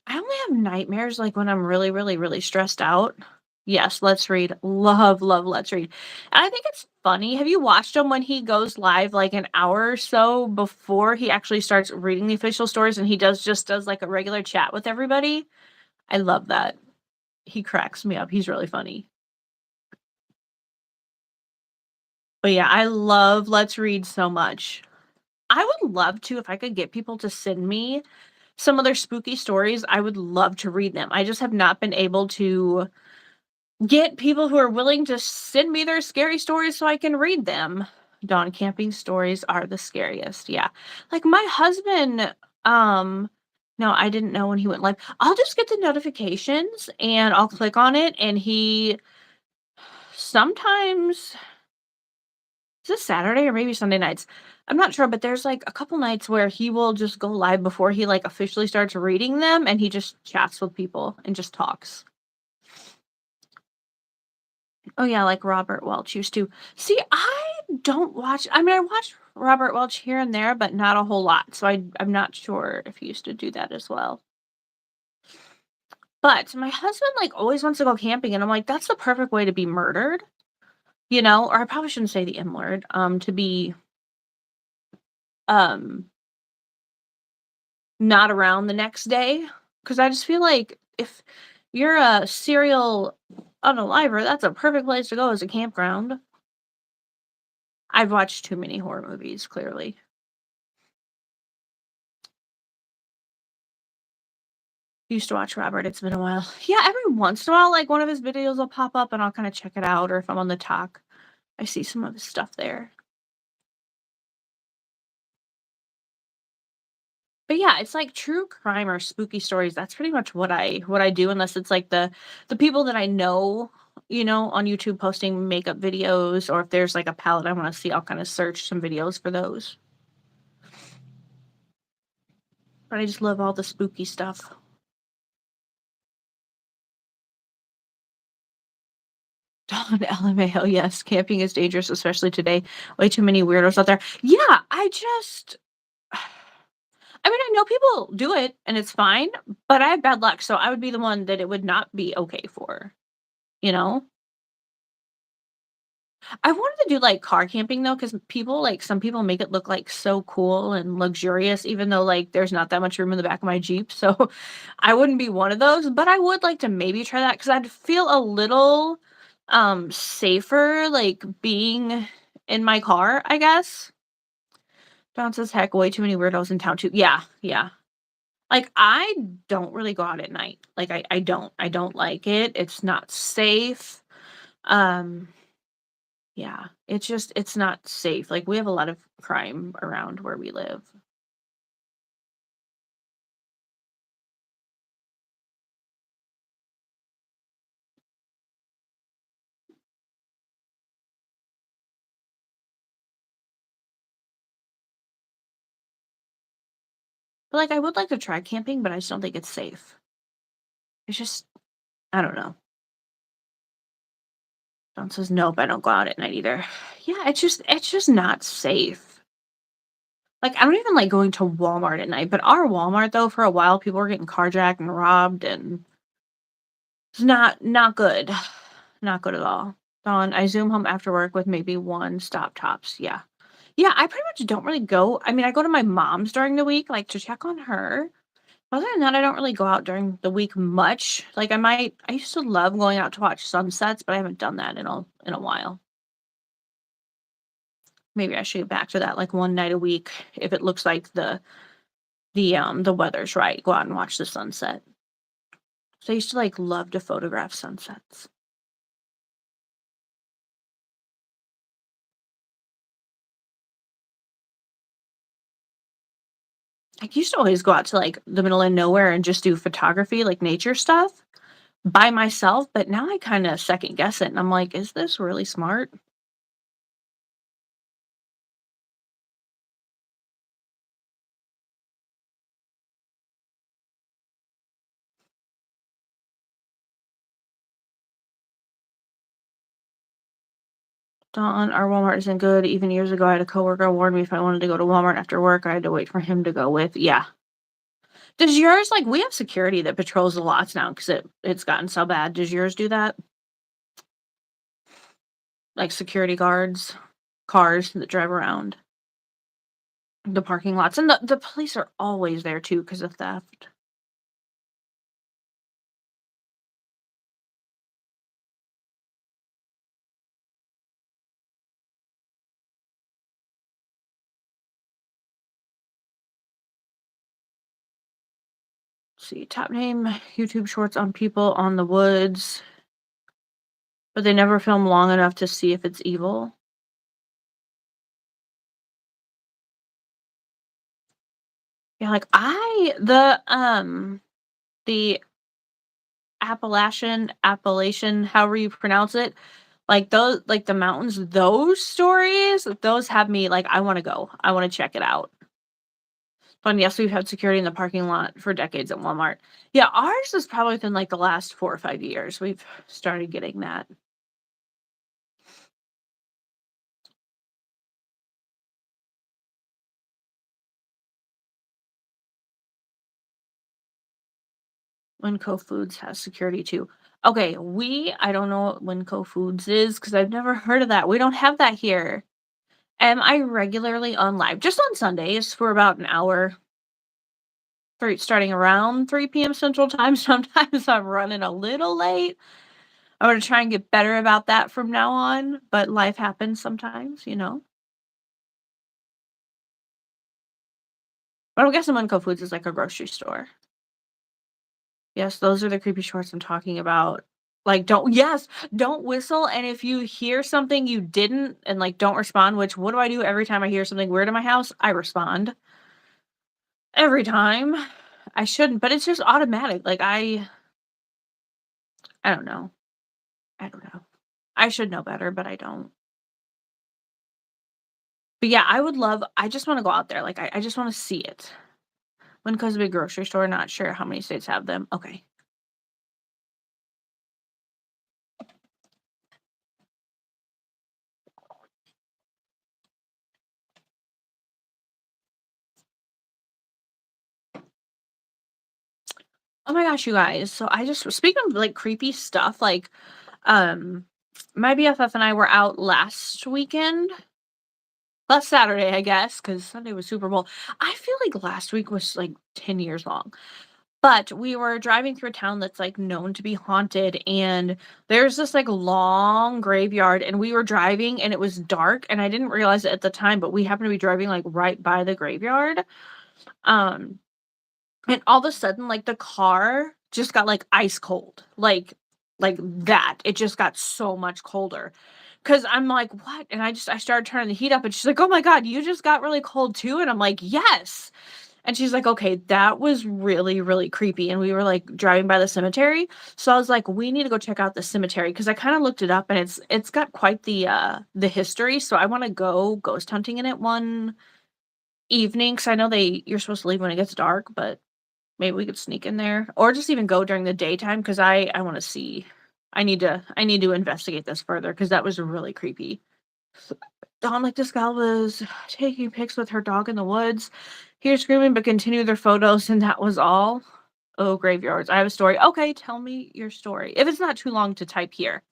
I only have nightmares, like, when I'm really, really, really stressed out. Yes, Let's Read. Love, love Let's Read. And I think it's funny. Have you watched him when he goes live, like, an hour or so before he actually starts reading the official stories, and he just does, like, a regular chat with everybody? I love that. He cracks me up. He's really funny. But, yeah, I love Let's Read so much. I would love to if I could get people to send me some of their spooky stories, I would love to read them. I just have not been able to get people who are willing to send me their scary stories so I can read them. Dawn, camping stories are the scariest. Yeah. Like my husband, no, I didn't know when he went live. I'll just get the notifications and I'll click on it and he sometimes is this Saturday or maybe Sunday nights? I'm not sure, but there's like a couple nights where he will just go live before he like officially starts reading them and he just chats with people and just talks. Oh yeah, like Robert Welch used to. See, I don't watch I mean I watch Robert Welch here and there, but not a whole lot. So I'm not sure if he used to do that as well. But my husband like always wants to go camping and I'm like, that's the perfect way to be murdered, you know, or I probably shouldn't say the M word, to be um not around the next day. Cause I just feel like if you're a serial unaliver, that's a perfect place to go as a campground. I've watched too many horror movies, clearly. Used to watch Robert, it's been a while. Yeah, every once in a while, like, one of his videos will pop up and I'll kinda check it out, or if I'm on the talk, I see some of his stuff there. But yeah, it's like true crime or spooky stories, that's pretty much what I do unless it's like the people that I know, you know, on YouTube posting makeup videos, or if there's like a palette I wanna see, I'll kinda search some videos for those. But I just love all the spooky stuff. Dawn LMAO, yes, camping is dangerous, especially today. Way too many weirdos out there. Yeah, I just I mean, I know people do it and it's fine, but I have bad luck, so I would be the one that it would not be okay for, you know? I wanted to do, like, car camping though, because people like, some people make it look, like, so cool and luxurious even though, like, there's not that much room in the back of my Jeep, so I wouldn't be one of those, but I would like to maybe try that because 'cause I'd feel a little, safer, like, being in my car, I guess. Don says, "Heck, way too many weirdos in town too." Yeah, yeah. Like, I don't really go out at night. Like, I don't. I don't like it. It's not safe. Um, yeah, it's not safe. Like, we have a lot of crime around where we live. But, like, I would like to try camping, but I just don't think it's safe. It's just I don't know. Don says, "Nope, I don't go out at night either." Yeah, it's just not safe. Like, I don't even like going to Walmart at night, but our Walmart, though, for a while, people were getting carjacked and robbed, and it's not good. Not good at all. Dawn, I zoom home after work with maybe one stop tops. Yeah. Yeah, I pretty much don't really go. I mean, I go to my mom's during the week, like, to check on her. Other than that, I don't really go out during the week much. Like, I used to love going out to watch sunsets, but I haven't done that in a while. Maybe I should get back to that, like, one night a week if it looks like the weather's right, go out and watch the sunset. So I used to, like, love to photograph sunsets. I used to always go out to, like, the middle of nowhere and just do photography, like, nature stuff by myself, but now I kinda second guess it, and I'm like, "Is this really smart?" Dawn, our Walmart isn't good. Even years ago, I had a coworker warn me if I wanted to go to Walmart after work, I had to wait for him to go with. Yeah. Does yours like we have security that patrols the lots now because it's gotten so bad. Does yours do that? Like security guards, cars that drive around the parking lots, and the police are always there too because of theft. See, top name YouTube shorts on people on the woods, but they never film long enough to see if it's evil. Yeah, like the Appalachian, however you pronounce it, like those like the mountains, those stories, those have me like, I wanna go. I wanna check it out. But yes, we've had security in the parking lot for decades at Walmart. Yeah, ours is probably within like the last 4 or 5 years, we've started getting that. Winco Foods has security too. Okay, I don't know what Winco Foods is because 'cause I've never heard of that. We don't have that here. Am I regularly on live? Just on Sundays for about an hour, starting around 3 p.m. Central Time. Sometimes I'm running a little late. I'm gonna try and get better about that from now on, but life happens sometimes. But I'm guessing Winco Foods is like a grocery store. Yes, those are the creepy shorts I'm talking about. Like, don't whistle, and if you hear something you didn't and, like, don't respond, which what do I do every time I hear something weird in my house? I respond. Every time. I shouldn't, but it's just automatic. Like, I don't know. I don't know. I should know better, but I don't. But yeah, I just wanna go out there, like, I just wanna see it. Winco's a big grocery store, not sure how many states have them. Okay. Oh my gosh, you guys. So I just speaking of like creepy stuff, like um my BFF and I were out last Saturday, I guess, because Sunday was Super Bowl. I feel like last week was like 10 years long. But we were driving through a town that's like known to be haunted, and there's this like long graveyard, and we were driving and it was dark, and I didn't realize it at the time, but we happened to be driving like right by the graveyard. Um And all of a sudden, like, the car just got, like, ice cold, like that. It just got so much colder. Because 'cause I'm like, "What?" And I started turning the heat up, and she's like, "Oh my god, you just got really cold too?" And I'm like, "Yes." And she's like, "Okay, that was really, really creepy." And we were, like, driving by the cemetery, so I was like, "We need to go check out the cemetery because I kinda looked it up, and it's got quite the history, so I wanna go ghost hunting in it one evening. Because I know you're supposed to leave when it gets dark, but maybe we could sneak in there or just even go during the daytime because I wanna see. I need to investigate this further because that was really creepy. Dawn, like, this gal was taking pics with her dog in the woods, hear screaming, but continued their photos, and that was all. Oh, graveyards. I have a story. Okay, tell me your story. If it's not too long to type here.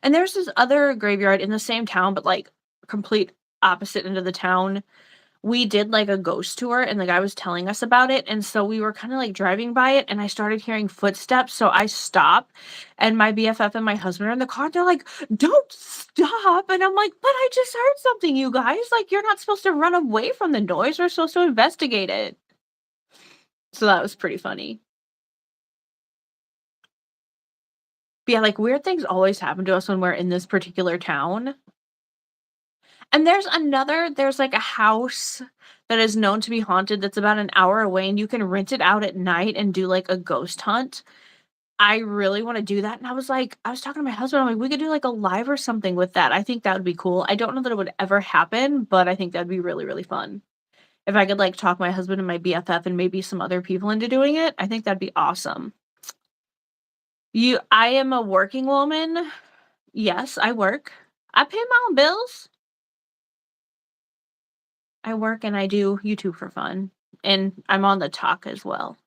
And there's this other graveyard in the same town, but, like, complete opposite end of the town. We did, like, a ghost tour, and the guy was telling us about it, and so we were kinda, like, driving by it, and I started hearing footsteps, so I stopped, and my BFF and my husband are in the car, they're like, "Don't stop," and I'm like, "But I just heard something, you guys, like, you're not supposed to run away from the noise, we're supposed to investigate it." So that was pretty funny. But yeah, like, weird things always happen to us when we're in this particular town. And there's, like, a house that is known to be haunted that's about an hour away, and you can rent it out at night and do, like, a ghost hunt. I really wanna do that, and I was talking to my husband, I'm like, "We could do, like, a live or something with that." I think that would be cool. I don't know that it would ever happen, but I think that'd be really, really fun. If I could, like, talk my husband and my BFF and maybe some other people into doing it, I think that'd be awesome. I am a working woman. Yes, I work. I pay my own bills. I work and I do YouTube for fun, and I'm on the talk as well.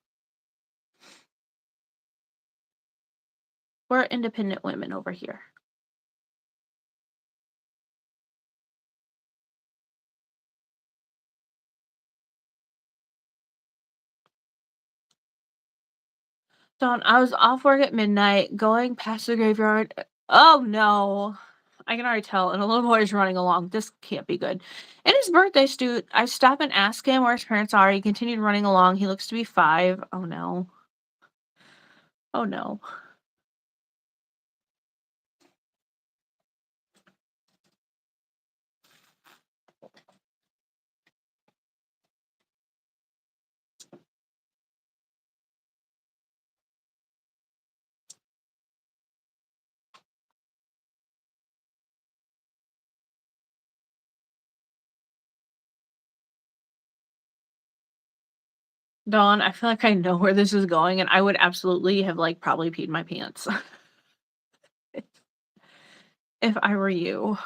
We're independent women over here. Dawn, I was off work at midnight, going past the graveyard. Oh no. I can already tell, and a little boy is running along. This can't be good. And his birthday suit. I stop and ask him where his parents are. He continued running along. He looks to be 5. Oh no. Oh no. Dawn, I feel like I know where this is going, and I would absolutely have, like, probably peed my pants if I were you.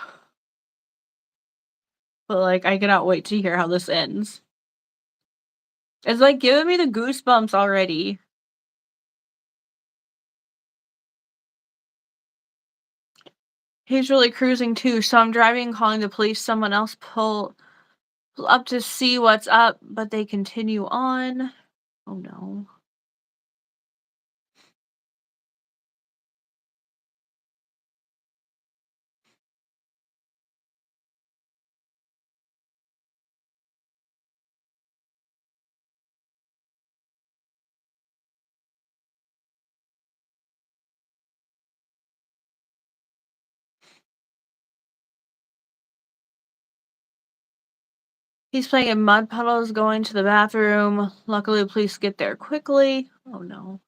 But, like, I cannot wait to hear how this ends. It's, like, giving me the goosebumps already. He's really cruising too, so I'm driving, calling the police, someone else pull up to see what's up, but they continue on. Oh, no. He's playing in mud puddles, going to the bathroom. Luckily, the police get there quickly. Oh, no.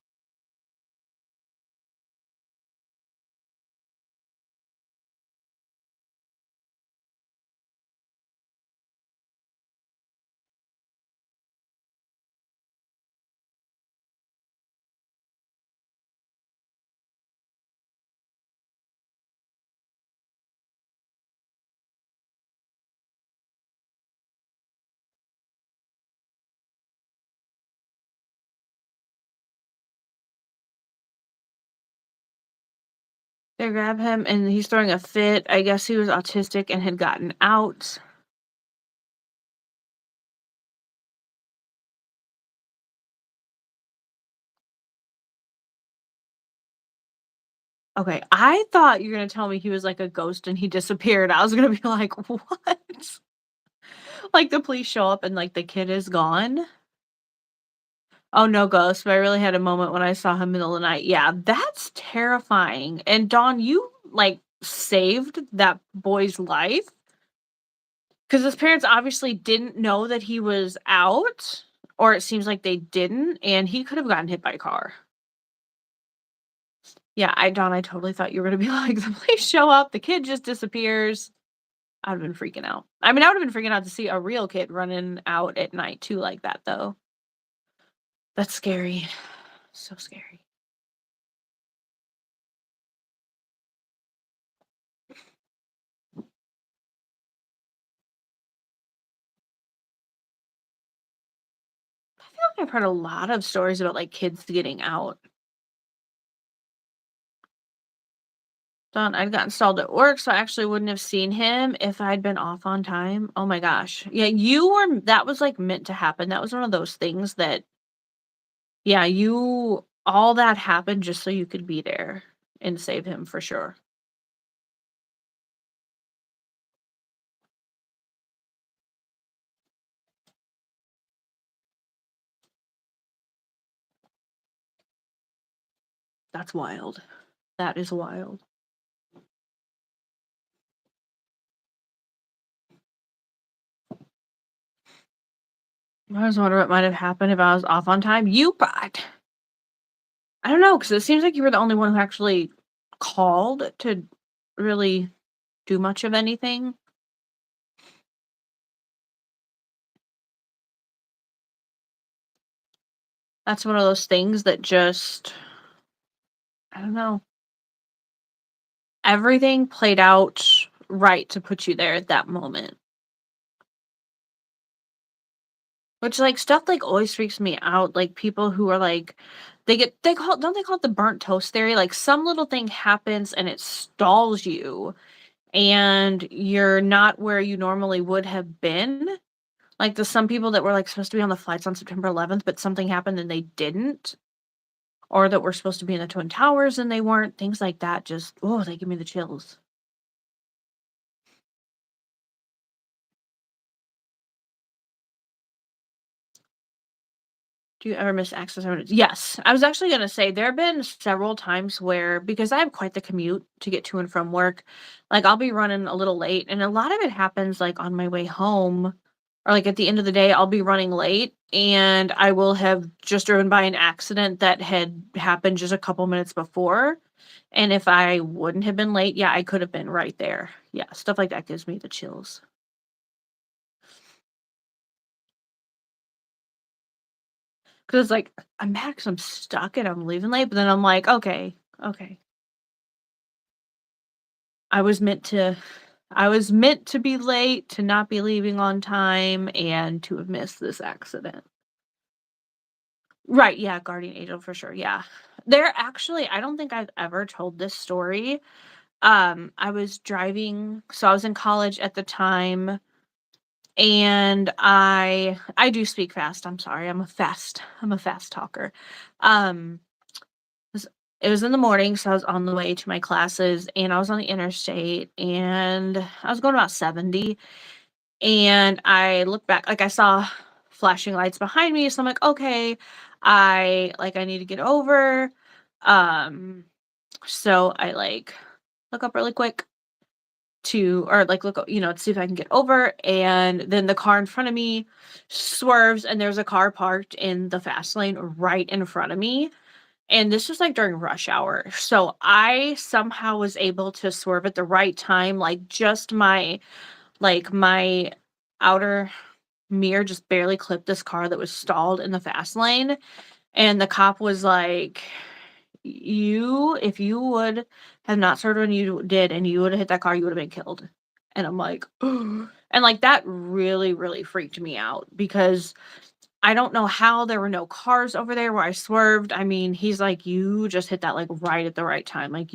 They grab him, and he's throwing a fit. I guess he was autistic and had gotten out. Okay, I thought you were gonna tell me he was like a ghost and he disappeared. I was gonna be like, "What?" Like, the police show up and, like, the kid is gone? Oh, no ghost, but I really had a moment when I saw him middle of the night. Yeah, that's terrifying. And Dawn, you, like, saved that boy's life because his parents obviously didn't know that he was out, or it seems like they didn't, and he could have gotten hit by a car. Yeah, Dawn, I totally thought you were gonna be like, the police show up, the kid just disappears. I'd have been freaking out. I mean, I would have been freaking out to see a real kid running out at night too like that, though. That's scary. So scary. I feel like I've heard a lot of stories about, like, kids getting out. Done. I'd gotten stalled at work, so I actually wouldn't have seen him if I'd been off on time. Oh my gosh. Yeah, that was like meant to happen. That was one of those things that, yeah, all that happened just so you could be there and save him for sure. That's wild. That is wild. I was wondering what might have happened if I was off on time. I don't know, because it seems like you were the only one who actually called to really do much of anything. That's one of those things that just, I don't know. Everything played out right to put you there at that moment. Which, like, stuff, like, always freaks me out, like, people who are, like, they call don't they call it the burnt toast theory? Like, some little thing happens and it stalls you, and you're not where you normally would have been. Like, the some people that were, like, supposed to be on the flights on September 11th, but something happened and they didn't, or that were supposed to be in the Twin Towers and they weren't, things like that just, oh, they give me the chills. 'Do you ever miss access emergencies? Yes. I was actually gonna say there have been several times where, because I have quite the commute to get to and from work, like, I'll be running a little late, and a lot of it happens, like, on my way home, or, like, at the end of the day, I'll be running late, and I will have just driven by an accident that had happened just a couple minutes before, and if I wouldn't have been late, yeah, I could have been right there. Yeah, stuff like that gives me the chills. 'Cause it's like, I'm mad 'cause I'm stuck and I'm leaving late, but then I'm like, "Okay, okay. I was meant to I was meant to be late, to not be leaving on time, and to have missed this accident." Right, yeah, guardian angel for sure, yeah. I don't think I've ever told this story. I was driving, so I was in college at the time, and I do speak fast, I'm sorry, I'm a fast talker. Um was it was in the morning, so I was on the way to my classes, and I was on the interstate, and I was going about 70, and I looked back, like, I saw flashing lights behind me, so I'm like, "Okay, I need to get over." Um, so I, like, look up really quick to see if I can get over, and then the car in front of me swerves, and there's a car parked in the fast lane right in front of me, and this was, like, during rush hour, so I somehow was able to swerve at the right time, like, just my outer mirror just barely clipped this car that was stalled in the fast lane, and the cop was like, "You if you would have not swerved when you did and you woulda hit that car, you woulda been killed." And I'm like, and, like, that really, really freaked me out because I don't know how there were no cars over there where I swerved. I mean, he's like, "You just hit that, like, right at the right time. Like,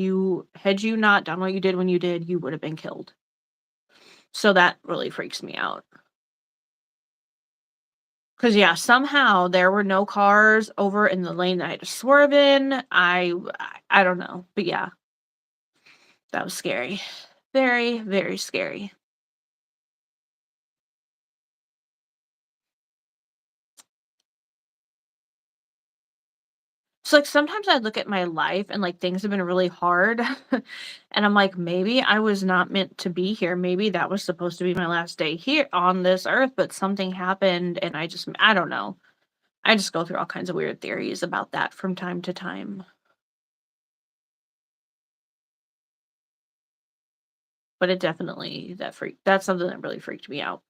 had you not done what you did when you did, you would have been killed." So that really freaks me out. Cause yeah, somehow there were no cars over in the lane that I had to swerve in. I don't know, but yeah, that was scary. Very, very scary. So, like, sometimes I look at my life and, like, things have been really hard, and I'm like, "Maybe I was not meant to be here. Maybe that was supposed to be my last day here on this earth, but something happened, and I don't know." I just go through all kinds of weird theories about that from time to time, but it definitely that's something that really freaked me out.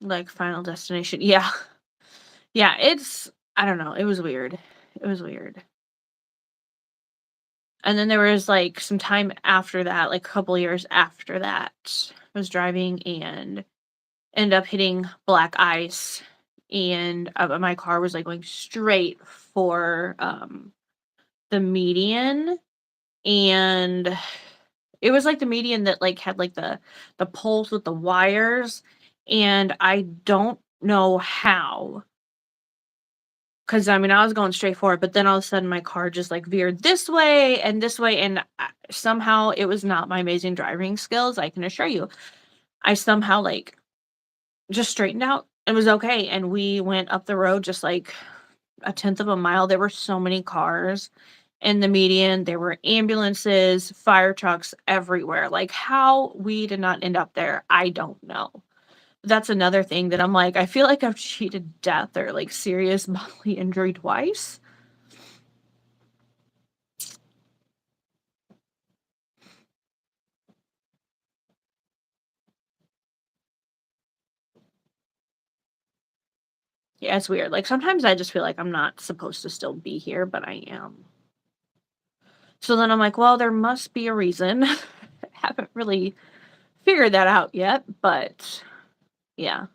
Like, Final Destination. Yeah. Yeah, I don't know, it was weird. It was weird. And then there was, like, some time after that, like, a couple years after that, I was driving and ended up hitting black ice, and, my car was, like, going straight for, the median, and it was, like, the median that, like, had, like, the poles with the wires, and I don't know how. 'Cause, I mean, I was going straight for it, but then all of a sudden my car just, like, veered this way, and somehow it was not my amazing driving skills, I can assure you. I somehow, like, just straightened out and was okay, and we went up the road just, like, a tenth of a mile. There were so many cars in the median, there were ambulances, fire trucks everywhere. Like, how we did not end up there, I don't know. That's another thing that I'm like, I feel like I've cheated death or, like, serious bodily injury twice. Yeah, it's weird. Like, sometimes I just feel like I'm not supposed to still be here, but I am. So then I'm like, well, there must be a reason. Haven't really figured that out yet, but yeah.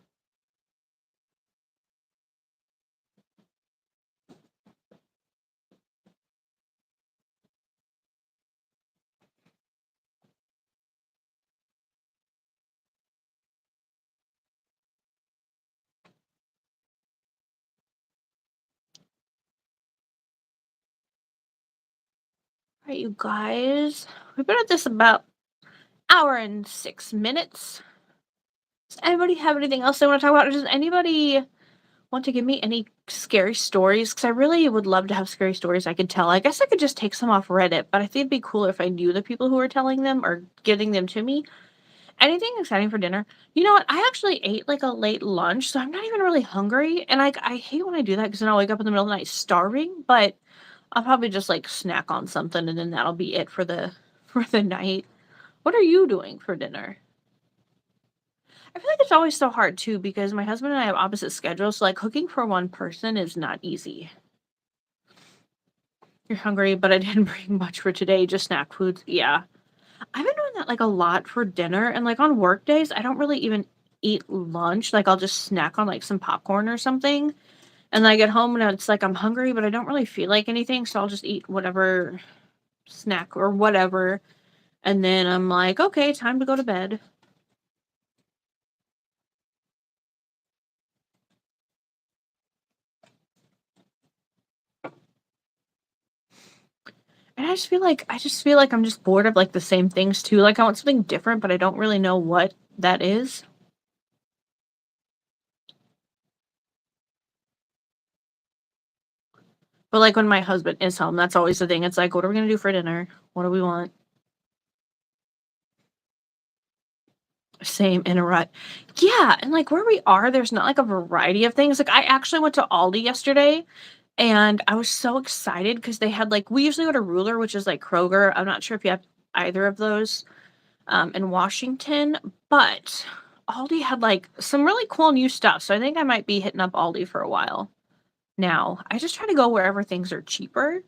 All right, you guys. We've been at this about hour and 6 minutes. Does anybody have anything else they want to talk about? Or does anybody want to give me any scary stories? Because I really would love to have scary stories I could tell. I guess I could just take some off Reddit, but I think it'd be cooler if I knew the people who were telling them or getting them to me. Anything exciting for dinner? You know what? I actually ate, like, a late lunch, so I'm not even really hungry, and, like, I hate when I do that because then I'll wake up in the middle of the night starving, but I'll probably just, like, snack on something, and then that'll be it for the for the night. What are you doing for dinner? I feel like it's always so hard too because my husband and I have opposite schedules, so, like, cooking for one person is not easy. You're hungry, but I didn't bring much for today, just snack foods. Yeah. I've been doing that, like, a lot for dinner, and, like, on work days, I don't really even eat lunch, like, I'll just snack on, like, some popcorn or something, and then I get home and it's like I'm hungry, but I don't really feel like anything, so I'll just eat whatever snack or whatever, and then I'm like, "Okay, time to go to bed." And I just feel like I'm just bored of, like, the same things too, like, I want something different, but I don't really know what that is. But, like, when my husband is home, that's always the thing, it's like, "What are we gonna do for dinner? What do we want?" Same, in a rut. Yeah, and, like, where we are, there's not, like, a variety of things, like, I actually went to Aldi yesterday, and I was so excited because they had, like, we usually go to Ruler, which is like Kroger. I'm not sure if you have either of those, in Washington, but Aldi had, like, some really cool new stuff, so I think I might be hitting up Aldi for a while now. I just try to go wherever things are cheaper,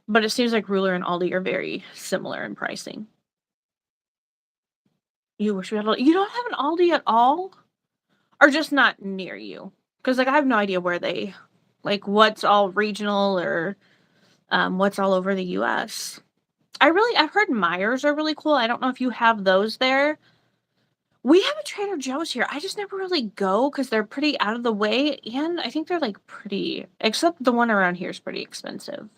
but it seems like Ruler and Aldi are very similar in pricing. You wish we had a you don't have an Aldi at all? Or just not near you? Because like, I have no idea where they like, what's all regional or, what's all over the US. I've heard Myers are really cool. I don't know if you have those there. We have a Trader Joe's here. I just never really go because 'cause they're pretty out of the way, and I think they're, like, pretty except the one around here is pretty expensive.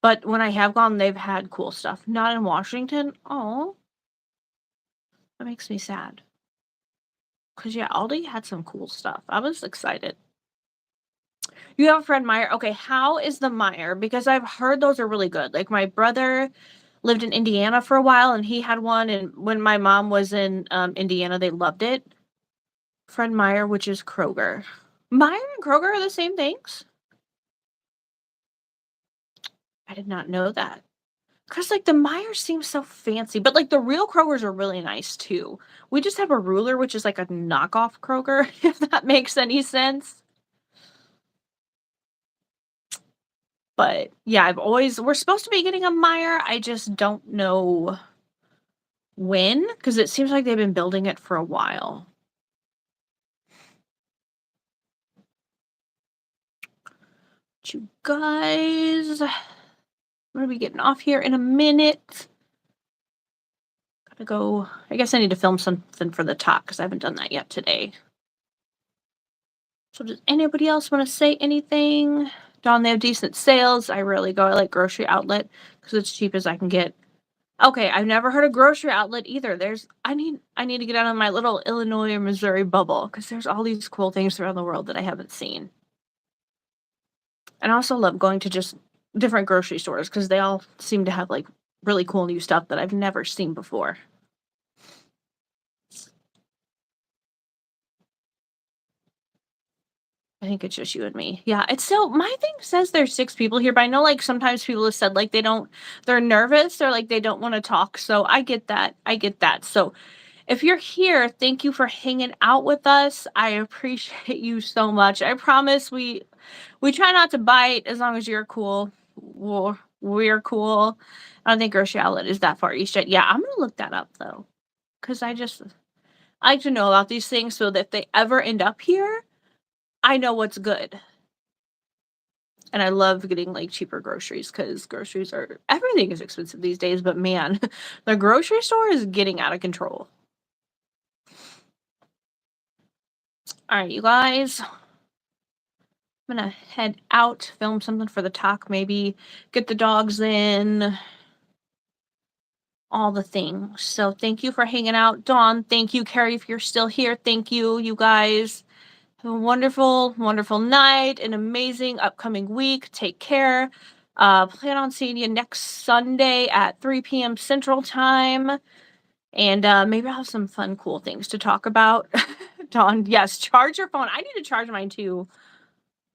But when I have gone, they've had cool stuff. Not in Washington. Oh, that makes me sad. Cause yeah, Aldi had some cool stuff. I was excited. You have a Fred Meyer? Okay, how is the Meyer? Because I've heard those are really good. Like, my brother lived in Indiana for a while, and he had one, and when my mom was in, Indiana, they loved it. Fred Meyer, which is Kroger. Meyer and Kroger are the same things? I did not know that. Cause like, the Meijer seems so fancy, but, like, the real Krogers are really nice too. We just have a Ruler, which is like a knockoff Kroger, if that makes any sense. But yeah, we're supposed to be getting a Meijer. I just don't know when, because it seems like they've been building it for a while. But you guys, I'm gonna be getting off here in a minute. Gotta go. I guess I need to film something for the talk because I haven't done that yet today. So does anybody else want to say anything? Dawn, they have decent sales. I rarely go. I like Grocery Outlet because it's cheap as I can get. Okay, I've never heard of Grocery Outlet either. I need to get out of my little Illinois or Missouri bubble because there's all these cool things around the world that I haven't seen. And I also love going to just different grocery stores because they all seem to have like really cool new stuff that I've never seen before. I think it's just you and me. Yeah, it's still my thing says there's 6 people here, but I know like sometimes people have said like they're nervous or like they don't want to talk. So I get that. I get that. So if you're here, thank you for hanging out with us. I appreciate you so much. I promise we try not to bite as long as you're cool. We're cool. I don't think Grocery Outlet is that far east yet. Yeah, I'm gonna look that up though, because I like to know about these things so that if they ever end up here, I know what's good. And I love getting like cheaper groceries because everything is expensive these days. But man, the grocery store is getting out of control. All right, you guys. I'm gonna head out, film something for the talk, maybe get the dogs in, all the things. So thank you for hanging out. Dawn, thank you. Carrie, if you're still here, thank you. You guys have a wonderful, wonderful night, an amazing upcoming week. Take care. Plan on seeing you next Sunday at 3 p.m. Central Time. And maybe I'll have some fun, cool things to talk about. Dawn, yes, charge your phone. I need to charge mine too.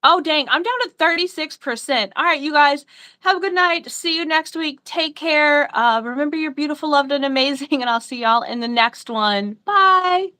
Oh, dang. I'm down to 36%. All right, you guys, have a good night. See you next week. Take care. Remember, you're beautiful, loved, and amazing. And I'll see y'all in the next one. Bye.